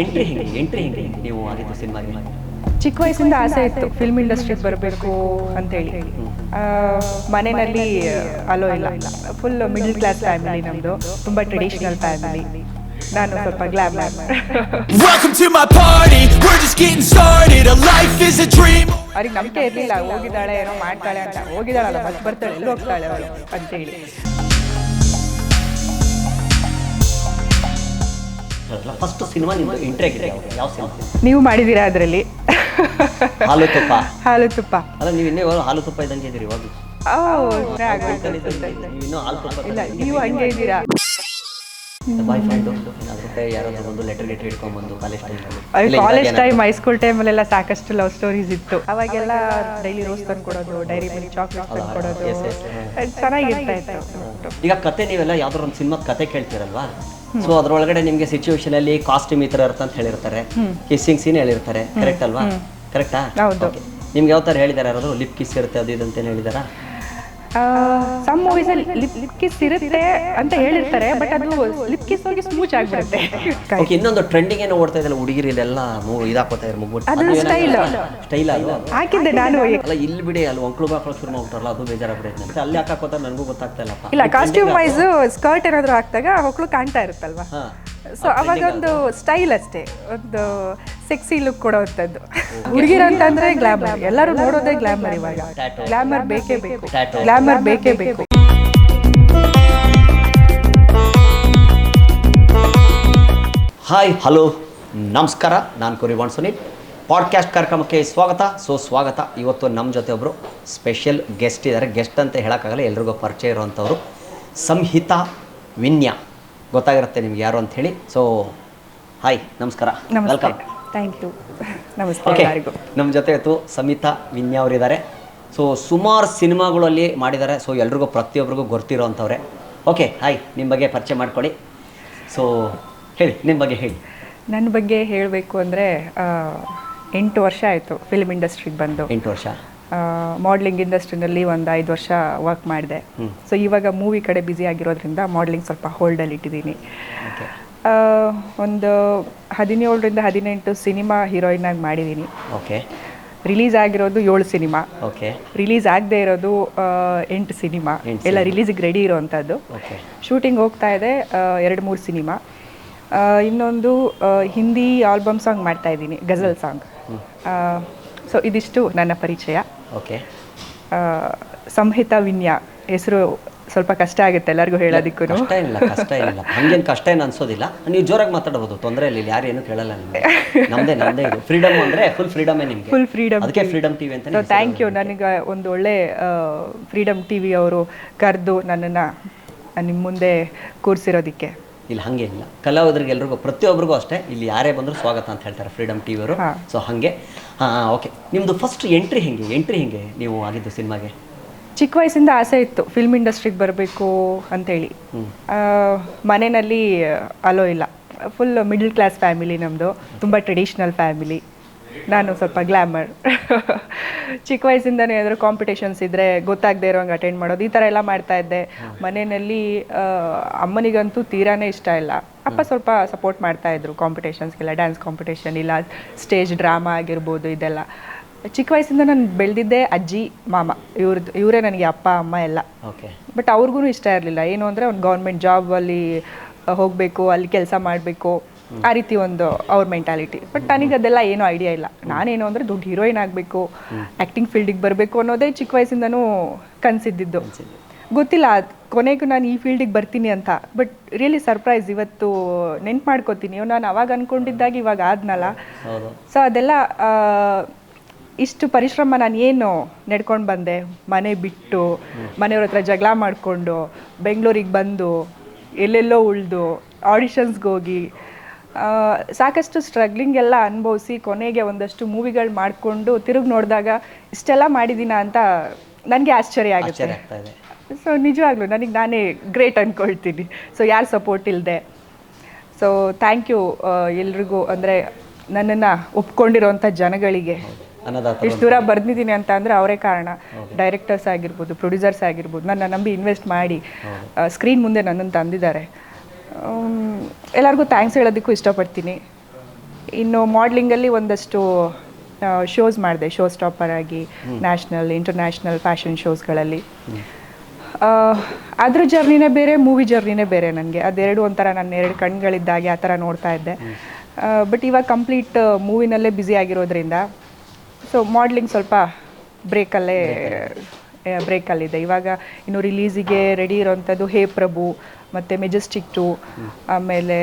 Entry ಹೆಂಗೆ ನೀವು ಆಗಿದ್ದು ಸಿನಿಮಾಗೆ? ಚಿಕ್ಕ ವಯಸ್ಸಿಂದ ಆಸೆ ಇತ್ತು ಫಿಲ್ಮ್ ಇಂಡಸ್ಟ್ರಿಗೆ ಬರಬೇಕು ಅಂತೇಳಿ. ಮನೆಯಲ್ಲಿ ಅಲೋ ಇಲ್ಲ, ಫುಲ್ ಮಿಡಲ್ ಕ್ಲಾಸ್ ಫ್ಯಾಮಿಲಿ ನಮ್ಮದು, ತುಂಬ ಟ್ರೆಡಿಷನಲ್ ಫ್ಯಾಮಿಲಿ. ನಾನು ಸ್ವಲ್ಪ ಗ್ಲಾಮರ್. ಅವ್ರಿಗೆ ನಂಬಿಕೆ ಇರಲಿಲ್ಲ, ಹೋಗಿದ್ದಾಳೆ ಏನೋ ಮಾಡ್ತಾಳೆ ಅಂತ. ಹೋಗಿದ್ದಾಳಲ್ಲ, ಬಸ್ ಬರ್ತಾಳೆ, ಎಲ್ಲಿ ಹೋಗ್ತಾಳೆ ಅವಳು ಅಂತೇಳಿ. ಫಸ್ಟ್ ಸಿನಿಮಾ ನಿಮ್ಮದು ಎಂಟ್ರಿ ಆಗಿದೆ ಯಾವ ಸಿನಿಮಾ? ನೀವು ಮಾಡಿದ್ದೀರಾ ಅದರಲ್ಲಿ? ಹಾಲು ತುಪ್ಪ. ಹಾಲು ತುಪ್ಪ ಅಲ್ಲ, ನೀವು ಇನ್ನೇ ಹಾಲು ತುಪ್ಪ ಇದ್ದಂಗೆ ಇದ್ದೀರಿ ಇವಾಗ. ಇನ್ನೂ ಹಾಲು ತುಪ್ಪ ಇಲ್ಲ, ನೀವು ಹಂಗೆ ಇದ್ದೀರಾ. ಬಾಯ್ ಫ್ರೆಂಡು ಯಾರಾದ್ರೂ ಒಂದು ಲೆಟರ್ ಇಟ್ಕೊಂಡ್ಬಂದು ಕಾಲೇಜ್ ಟೈಮ್, ಹೈಸ್ಕೂಲ್ ಟೈಮಲ್ಲೆಲ್ಲ ಸಾಕಷ್ಟು ಲವ್ ಸ್ಟೋರೀಸ್ ಇತ್ತು. ಅವಾಗೆಲ್ಲ ಡೈಲಿ ರೋಸ್ ತಂದು ಕೊಡೋದು, ಡೈರಿ ಮಿಲ್ಕ್ ಚಾಕ್ಲೇಟ್ ತಂದು ಕೊಡೋದು, ಚೆನ್ನಾಗಿರ್ತಾ ಇತ್ತು. ಈಗ ಕತೆ ನೀವೆಲ್ಲ ಯಾವ್ದಾರು ಒಂದು ಸಿನಿಮಾದ ಕತೆ ಕೇಳ್ತೀರಲ್ವಾ? ಸೊ ಅದ್ರೊಳಗಡೆ ನಿಮ್ಗೆ ಸಿಚುವೇಶನ್ ಅಲ್ಲಿ ಕಾಸ್ಟ್ಯೂಮ್ ಈ ತರ ಇರುತ್ತೆ ಅಂತ ಹೇಳಿರ್ತಾರೆ, ಕಿಸ್ಸಿಂಗ್ ಸೀನ್ ಹೇಳಿರ್ತಾರೆ, ಕರೆಕ್ಟ್ ಅಲ್ವಾ? ಕರೆಕ್ಟಾ? ಹೌದು. ನಿಮ್ಗೆ ಯಾವ ತರ ಹೇಳಿದಾರೆ? ಯಾರಾದ್ರು ಲಿಪ್ ಕಿಸ್ ಇರುತ್ತೆ ಅದು ಇದು ಅಂತ ಹೇಳಿದಾರ? ಸಮ್ ಮೂವೀಸ್ ಅಲ್ಲಿ ಲಿಪ್ ಕಿಸ್ ಇರುತ್ತೆ ಅಂತ ಹೇಳಿರ್ತಾರೆ, ಬಟ್ ಅದು ಲಿಪ್ ಕಿಸ್ ಹೋಗಿ ಸ್ಮೂಚ್ ಆಗಿಬಿಡುತ್ತೆ. ಇನ್ನೊಂದು ಟ್ರೆಂಡಿಂಗ್ ಏನೋ ಓಡ್ತಾ ಇದೆಲ್ಲ, ಹುಡುಗಿರಿ ಇದೆಲ್ಲ ಇದಾಕೋತಾ ಇದ್ದಾರೆ ಮುಗ್ಬಿಟ್ಟು. ಅದು ಸ್ಟೈಲ್ ಅಲ್ವಾ? ಹಾಕಿದ್ದೆ ನಾನು. ಅಲ್ಲ, ಇಲ್ಲಿ ಬಿಡಿ, ಅಲ್ಲಿ ಒಂಕ್ಳು ಬಾಕ್ಳು ಶುರು ಮಾಡ್ಬಿಟ್ರಲ್ಲ, ಅದು ಬೇಜಾರಾಗ್ಬಿಡುತ್ತೆ. ಅಲ್ಲಿ ಹಾಕೋತಾರೆ, ನನಗೂ ಗೊತ್ತಾಗ್ತಾ ಇಲ್ಲಪ್ಪ. ಇಲ್ಲ, ಕಾಸ್ಟ್ಯೂಮ್ ವೈಸ್ ಸ್ಕರ್ಟ್ ಏನಾದ್ರು ಹಾಕ್ದಾಗ ಹೊಕ್ಳು ಕಾಣ್ತಾ ಇರುತ್ತಲ್ವಾ, ಸೊ ಅವಾಗ ಒಂದು ಸ್ಟೈಲ್ ಅಷ್ಟೇ, ಒಂದು ಸೆಕ್ಸಿ ಲುಕ್ ಕೊಡೋವಂಥದ್ದು. ಹುಡುಗಿರ ಅಂತಂದ್ರೆ ಗ್ಲಾಮರ್, ಎಲ್ಲರೂ ನೋಡೋದೇ ಗ್ಲಾಮರ್. ಇವಾಗ ಗ್ಲಾಮರ್ ಬೇಕೇ ಬೇಕು, ಗ್ಲಾಮರ್ ಬೇಕೇ ಬೇಕು. ಹಾಯ್, ಹಲೋ, ನಮಸ್ಕಾರ. ನಾನು ಕುರಿವಾಣ್ ಸುನೀಲ್. ಪಾಡ್ಕಾಸ್ಟ್ ಕಾರ್ಯಕ್ರಮಕ್ಕೆ ಸ್ವಾಗತ. ಇವತ್ತು ನಮ್ಮ ಜೊತೆ ಒಬ್ಬರು ಸ್ಪೆಷಲ್ ಗೆಸ್ಟ್ ಇದ್ದಾರೆ. ಗೆಸ್ಟ್ ಅಂತ ಹೇಳೋಕ್ಕಾಗಲ್ಲ, ಎಲ್ರಿಗೂ ಪರಿಚಯ ಇರುವಂಥವ್ರು ಸಂಹಿತಾ ವಿನ್ಯಾ. ಗೊತ್ತಾಗಿರುತ್ತೆ ನಿಮ್ಗೆ ಯಾರು ಅಂತ ಹೇಳಿ. ಸೊ ಹಾಯ್, ನಮಸ್ಕಾರ, ವೆಲ್ಕಮ್. Thank you. ನಮಸ್ತೆ ಎಲ್ಲರಿಗೂ. ನಮ್ಮ ಜೊತೆ ಇವತ್ತು ಸಂಹಿತಾ ವಿನ್ಯಾ ಅವರಿದ್ದಾರೆ. ಸೊ ಸುಮಾರು ಸಿನಿಮಾಗಳಲ್ಲಿ ಮಾಡಿದ್ದಾರೆ. ಸೊ ಎಲ್ರಿಗೂ ಪ್ರತಿಯೊಬ್ಬರಿಗೂ ಗೊತ್ತಿರೋವಂಥವ್ರೆ. ಓಕೆ, ಹಾಯ್, ನಿಮ್ಮ ಬಗ್ಗೆ ಪರಿಚಯ ಮಾಡ್ಕೊಳ್ಳಿ. ಸೊ ಹೇಳಿ, ನಿಮ್ಮ ಬಗ್ಗೆ ಹೇಳಿ. ನನ್ನ ಬಗ್ಗೆ ಹೇಳಬೇಕು ಅಂದರೆ 8 ವರ್ಷ ಆಯಿತು ಫಿಲ್ಮ್ ಇಂಡಸ್ಟ್ರಿಗೆ ಬಂದು. 8 ವರ್ಷ ಮಾಡ್ಲಿಂಗ್ ಇಂಡಸ್ಟ್ರಿನಲ್ಲಿ ಒಂದು 5 ವರ್ಷ ವರ್ಕ್ ಮಾಡಿದೆ. ಸೊ ಇವಾಗ ಮೂವಿ ಕಡೆ ಬ್ಯುಸಿ ಆಗಿರೋದ್ರಿಂದ ಮಾಡ್ಲಿಂಗ್ ಸ್ವಲ್ಪ ಹೋಲ್ಡಲ್ಲಿ ಇಟ್ಟಿದ್ದೀನಿ. ಒಂದು 17ರಿಂದ 18 ಸಿನಿಮಾ ಹೀರೋಯಿನ್ ಆಗಿ ಮಾಡಿದ್ದೀನಿ. ಓಕೆ. ರಿಲೀಸ್ ಆಗಿರೋದು 7 ಸಿನಿಮಾ. ಓಕೆ. ರಿಲೀಸ್ ಆಗದೆ ಇರೋದು 8 ಸಿನಿಮಾ, ಎಲ್ಲ ರಿಲೀಸಿಗೆ ರೆಡಿ ಇರೋವಂಥದ್ದು. ಓಕೆ. ಶೂಟಿಂಗ್ ಹೋಗ್ತಾ ಇದೆ 2-3 ಸಿನಿಮಾ. ಇನ್ನೊಂದು ಹಿಂದಿ ಆಲ್ಬಮ್ ಸಾಂಗ್ ಮಾಡ್ತಾ ಇದ್ದೀನಿ, ಗಜಲ್ ಸಾಂಗ್. ಸೊ ಇದಿಷ್ಟು ನನ್ನ ಪರಿಚಯ. ಓಕೆ. ಸಂಹಿತಾ ವಿನ್ಯಾ ಹೆಸರು ಸ್ವಲ್ಪ ಕಷ್ಟ ಆಗುತ್ತೆ ಎಲ್ಲರಿಗೂ ಹೇಳೋದಕ್ಕೂ. ಕಷ್ಟ ಇಲ್ಲ, ಹಂಗೇನು ಕಷ್ಟ ಏನು ಅನ್ಸೋದಿಲ್ಲ. ನೀವು ಜೋರಾಗಿ ಮಾತಾಡಬಹುದು, ತೊಂದರೆ ಇಲ್ಲ, ಯಾರು ಏನು ಕೇಳಲ್ಲ ನಿಮಗೆ. ನಮ್ಮದೇ ಇದು ಫ್ರೀಡಮ್ ಅಂದರೆ ಫುಲ್ ಫ್ರೀಡಮೇ ನಿಮಗೆ. ಫುಲ್ ಫ್ರೀಡಮ್, ಅದಕ್ಕೆ ಫ್ರೀಡಮ್ ಟಿವಿ ಅಂತ. Thank you. ನನಗೆ ಒಂದು ಒಳ್ಳೆ ಫ್ರೀಡಮ್ ಟಿವಿ ಅವರು ಕರೆದು ನನ್ನನ್ನು ನಿಮ್ಮ ಮುಂದೆ ಕೂರಿಸಿರೋದಕ್ಕೆ. ಇಲ್ಲಿ ಹಾಗೇನಿಲ್ಲ, ಕಲಾವಿದರಿಗೆ ಎಲ್ರಿಗೂ ಪ್ರತಿಯೊಬ್ಬರಿಗೂ ಅಷ್ಟೇ, ಇಲ್ಲಿ ಯಾರೇ ಬಂದರೂ ಸ್ವಾಗತ ಅಂತ ಹೇಳ್ತಾರೆ ಫ್ರೀಡಮ್ ಟಿವಿ ಅವರು. ಸೊ ಹಾಗೆ. ಓಕೆ, ನಿಮ್ಮದು ಫಸ್ಟ್ ಎಂಟ್ರಿ ಹೆಂಗೆ ನೀವು ಆಗಿದ್ದು ಸಿನಿಮಾಗೆ? ಚಿಕ್ಕ ವಯಸ್ಸಿಂದ ಆಸೆ ಇತ್ತು ಫಿಲ್ಮ್ ಇಂಡಸ್ಟ್ರಿಗೆ ಬರಬೇಕು ಅಂತೇಳಿ. ಮನೆಯಲ್ಲಿ ಅಲೋ ಇಲ್ಲ, ಫುಲ್ ಮಿಡಲ್ ಕ್ಲಾಸ್ ಫ್ಯಾಮಿಲಿ ನಮ್ಮದು, ತುಂಬ ಟ್ರೆಡಿಷ್ನಲ್ ಫ್ಯಾಮಿಲಿ. ನಾನು ಸ್ವಲ್ಪ ಗ್ಲಾಮರ್. ಚಿಕ್ಕ ವಯಸ್ಸಿಂದನೇ ಏನಾದರೂ ಕಾಂಪಿಟೇಷನ್ಸ್ ಇದ್ದರೆ ಗೊತ್ತಾಗದೇ ಇರೋಂಗೆ ಅಟೆಂಡ್ ಮಾಡೋದು, ಈ ಥರ ಎಲ್ಲ ಮಾಡ್ತಾಯಿದ್ದೆ. ಮನೆಯಲ್ಲಿ ಅಮ್ಮನಿಗಂತೂ ತೀರಾನೇ ಇಷ್ಟ ಇಲ್ಲ. ಅಪ್ಪ ಸ್ವಲ್ಪ ಸಪೋರ್ಟ್ ಮಾಡ್ತಾಯಿದ್ರು ಕಾಂಪಿಟೇಷನ್ಸ್ಗೆಲ್ಲ, ಡ್ಯಾನ್ಸ್ ಕಾಂಪಿಟೇಷನ್ ಇಲ್ಲ ಸ್ಟೇಜ್ ಡ್ರಾಮಾ ಆಗಿರ್ಬೋದು, ಇದೆಲ್ಲ. ಚಿಕ್ಕ ವಯಸ್ಸಿಂದ ನಾನು ಬೆಳೆದಿದ್ದೆ ಅಜ್ಜಿ ಮಾಮ, ಇವರೇ ನನಗೆ ಅಪ್ಪ ಅಮ್ಮ ಎಲ್ಲ. ಓಕೆ. ಬಟ್ ಅವ್ರಿಗೂ ಇಷ್ಟ ಇರಲಿಲ್ಲ. ಏನು ಅಂದರೆ ಒಂದು ಗೌರ್ಮೆಂಟ್ ಜಾಬಲ್ಲಿ ಹೋಗಬೇಕು, ಅಲ್ಲಿ ಕೆಲಸ ಮಾಡಬೇಕು, ಆ ರೀತಿ ಒಂದು ಅವ್ರ ಮೆಂಟಾಲಿಟಿ. ಬಟ್ ನನಗೆ ಅದೆಲ್ಲ ಏನೂ ಐಡಿಯಾ ಇಲ್ಲ. ನಾನೇನು ಅಂದರೆ ದೊಡ್ಡ ಹೀರೋಯಿನ್ ಆಗಬೇಕು, ಆ್ಯಕ್ಟಿಂಗ್ ಫೀಲ್ಡಿಗೆ ಬರಬೇಕು ಅನ್ನೋದೇ ಚಿಕ್ಕ ವಯಸ್ಸಿಂದನೂ ಕನಸಿದ್ದಿದ್ದು. ಗೊತ್ತಿಲ್ಲ ಕೊನೆಗೂ ನಾನು ಈ ಫೀಲ್ಡಿಗೆ ಬರ್ತೀನಿ ಅಂತ. ಬಟ್ ರಿಯಲಿ ಸರ್ಪ್ರೈಸ್, ಇವತ್ತು ನೆನ್ಪು ಮಾಡ್ಕೋತೀನಿ, ನಾನು ಅವಾಗ ಅಂದ್ಕೊಂಡಿದ್ದಾಗ ಇವಾಗ ಆದ್ನಲ್ಲ. ಸೊ ಅದೆಲ್ಲ ಇಷ್ಟು ಪರಿಶ್ರಮ ನಾನು ಏನು ನಡ್ಕೊಂಡು ಬಂದೆ, ಮನೆ ಬಿಟ್ಟು ಮನೆಯವ್ರ ಹತ್ರ ಜಗಳ ಮಾಡಿಕೊಂಡು ಬೆಂಗಳೂರಿಗೆ ಬಂದು ಎಲ್ಲೆಲ್ಲೋ ಉಳಿದು ಆಡಿಷನ್ಸ್ಗೆ ಹೋಗಿ ಸಾಕಷ್ಟು ಸ್ಟ್ರಗ್ಲಿಂಗ್ ಎಲ್ಲ ಅನುಭವಿಸಿ ಕೊನೆಗೆ ಒಂದಷ್ಟು ಮೂವಿಗಳು ಮಾಡಿಕೊಂಡು ತಿರುಗಿ ನೋಡಿದಾಗ ಇಷ್ಟೆಲ್ಲ ಮಾಡಿದ್ದೀನ ಅಂತ ನನಗೆ ಆಶ್ಚರ್ಯ ಆಗುತ್ತೆ. ಸೊ ನಿಜವಾಗ್ಲೂ ನನಗೆ ನಾನೇ ಗ್ರೇಟ್ ಅಂದ್ಕೊಳ್ತೀನಿ. ಸೊ ಯಾರು ಸಪೋರ್ಟ್ ಇಲ್ಲದೆ. ಸೊ ಥ್ಯಾಂಕ್ ಯು ಎಲ್ರಿಗೂ, ಅಂದರೆ ನನ್ನನ್ನು ಒಪ್ಕೊಂಡಿರೋಂಥ ಜನಗಳಿಗೆ. ಇಷ್ಟು ದೂರ ಬರ್ದಿದ್ದೀನಿ ಅಂತ ಅಂದರೆ ಅವರೇ ಕಾರಣ. ಡೈರೆಕ್ಟರ್ಸ್ ಆಗಿರ್ಬೋದು, ಪ್ರೊಡ್ಯೂಸರ್ಸ್ ಆಗಿರ್ಬೋದು, ನನ್ನ ನಂಬಿ ಇನ್ವೆಸ್ಟ್ ಮಾಡಿ ಸ್ಕ್ರೀನ್ ಮುಂದೆ ನನ್ನನ್ನು ತಂದಿದ್ದಾರೆ. ಎಲ್ಲರಿಗೂ ಥ್ಯಾಂಕ್ಸ್ ಹೇಳೋದಕ್ಕೂ ಇಷ್ಟಪಡ್ತೀನಿ. ಇನ್ನು ಮಾಡ್ಲಿಂಗಲ್ಲಿ ಒಂದಷ್ಟು ಶೋಸ್ ಮಾಡಿದೆ, ಶೋ ಸ್ಟಾಪರ್ ಆಗಿ ನ್ಯಾಷನಲ್ ಇಂಟರ್ನ್ಯಾಷನಲ್ ಫ್ಯಾಷನ್ ಶೋಸ್ಗಳಲ್ಲಿ. ಅದ್ರ ಜರ್ನಿನೇ ಬೇರೆ, ಮೂವಿ ಜರ್ನಿನೇ ಬೇರೆ ನನಗೆ. ಅದೆರಡು ಒಂಥರ ನನ್ನ ಎರಡು ಕಣ್ಗಳಿದ್ದಾಗೆ ಆ ಥರ ನೋಡ್ತಾ ಇದ್ದೆ. ಬಟ್ ಇವಾಗ ಕಂಪ್ಲೀಟ್ ಮೂವಿನಲ್ಲೇ ಬ್ಯುಸಿ ಆಗಿರೋದ್ರಿಂದ ಸೊ ಮಾಡ್ಲಿಂಗ್ ಸ್ವಲ್ಪ ಬ್ರೇಕಲ್ಲಿದೆ. ಇವಾಗ ಇನ್ನು ರಿಲೀಸಿಗೆ ರೆಡಿ ಇರೋವಂಥದ್ದು ಹೇ ಪ್ರಭು ಮತ್ತು ಮೆಜೆಸ್ಟಿಕ್ 2, ಆಮೇಲೆ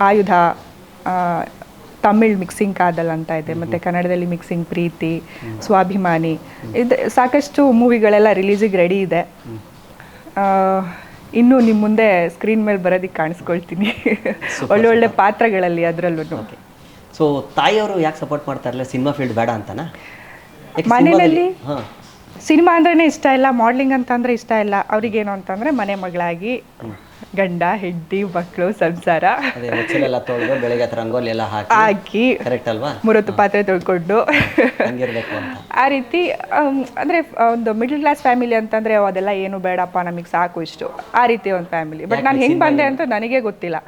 ಆಯುಧ, ತಮಿಳ್ ಮಿಕ್ಸಿಂಗ್ ಕಾದಲ್ ಅಂತ ಇದೆ, ಮತ್ತು ಕನ್ನಡದಲ್ಲಿ ಮಿಕ್ಸಿಂಗ್ ಪ್ರೀತಿ, ಸ್ವಾಭಿಮಾನಿ, ಇದು ಸಾಕಷ್ಟು ಮೂವಿಗಳೆಲ್ಲ ರಿಲೀಸಿಗೆ ರೆಡಿ ಇದೆ. ಇನ್ನೂ ನಿಮ್ಮ ಮುಂದೆ ಸ್ಕ್ರೀನ್ ಮೇಲೆ ಬರೋದಕ್ಕೆ ಕಾಣಿಸ್ಕೊಳ್ತೀನಿ ಒಳ್ಳೊಳ್ಳೆ ಪಾತ್ರಗಳಲ್ಲಿ. ಅದರಲ್ಲೂ ಸೊ ತಾಯಿಯವರು ಯಾಕೆ ಸಪೋರ್ಟ್ ಮಾಡ್ತಾ ಇರಲಿಲ್ಲ, ಸಿನಿಮಾ ಫೀಲ್ಡ್ ಬೇಡ ಅಂತನಾ? ಮನೆಯಲ್ಲಿ ಸಿನಿಮಾ ಅಂದ್ರೇ ಇಷ್ಟ ಇಲ್ಲ, ಮಾಡ್ಲಿಂಗ್ ಅಂತಂದರೆ ಇಷ್ಟ ಇಲ್ಲ. ಅವ್ರಿಗೇನು ಅಂತಂದರೆ ಮನೆ ಮಗಳಾಗಿ ಗಂಡ ಹೆಂಡತಿ ಮಕ್ಕಳು ಸಂಸಾರ ತೊಳೆದು ಬೆಳಗ್ಗೆ ರಂಗೋಲಿ ಎಲ್ಲ ಹಾಕಿ ಕರೆಕ್ಟ್ ಅಲ್ವಾ, 30 ಪಾತ್ರೆ ತೊಳ್ಕೊಂಡು ಆ ರೀತಿ. ಅಂದರೆ ಒಂದು ಮಿಡಲ್ ಕ್ಲಾಸ್ ಫ್ಯಾಮಿಲಿ ಅಂತಂದರೆ ಅದೆಲ್ಲ ಏನು ಬೇಡಪ್ಪ, ನಮಗೆ ಸಾಕು ಇಷ್ಟು, ಆ ರೀತಿ ಒಂದು ಫ್ಯಾಮಿಲಿ. ಬಟ್ ನಾನು ಹೆಂಗೆ ಬಂದೆ ಅಂತ ನನಗೆ ಗೊತ್ತಿಲ್ಲ.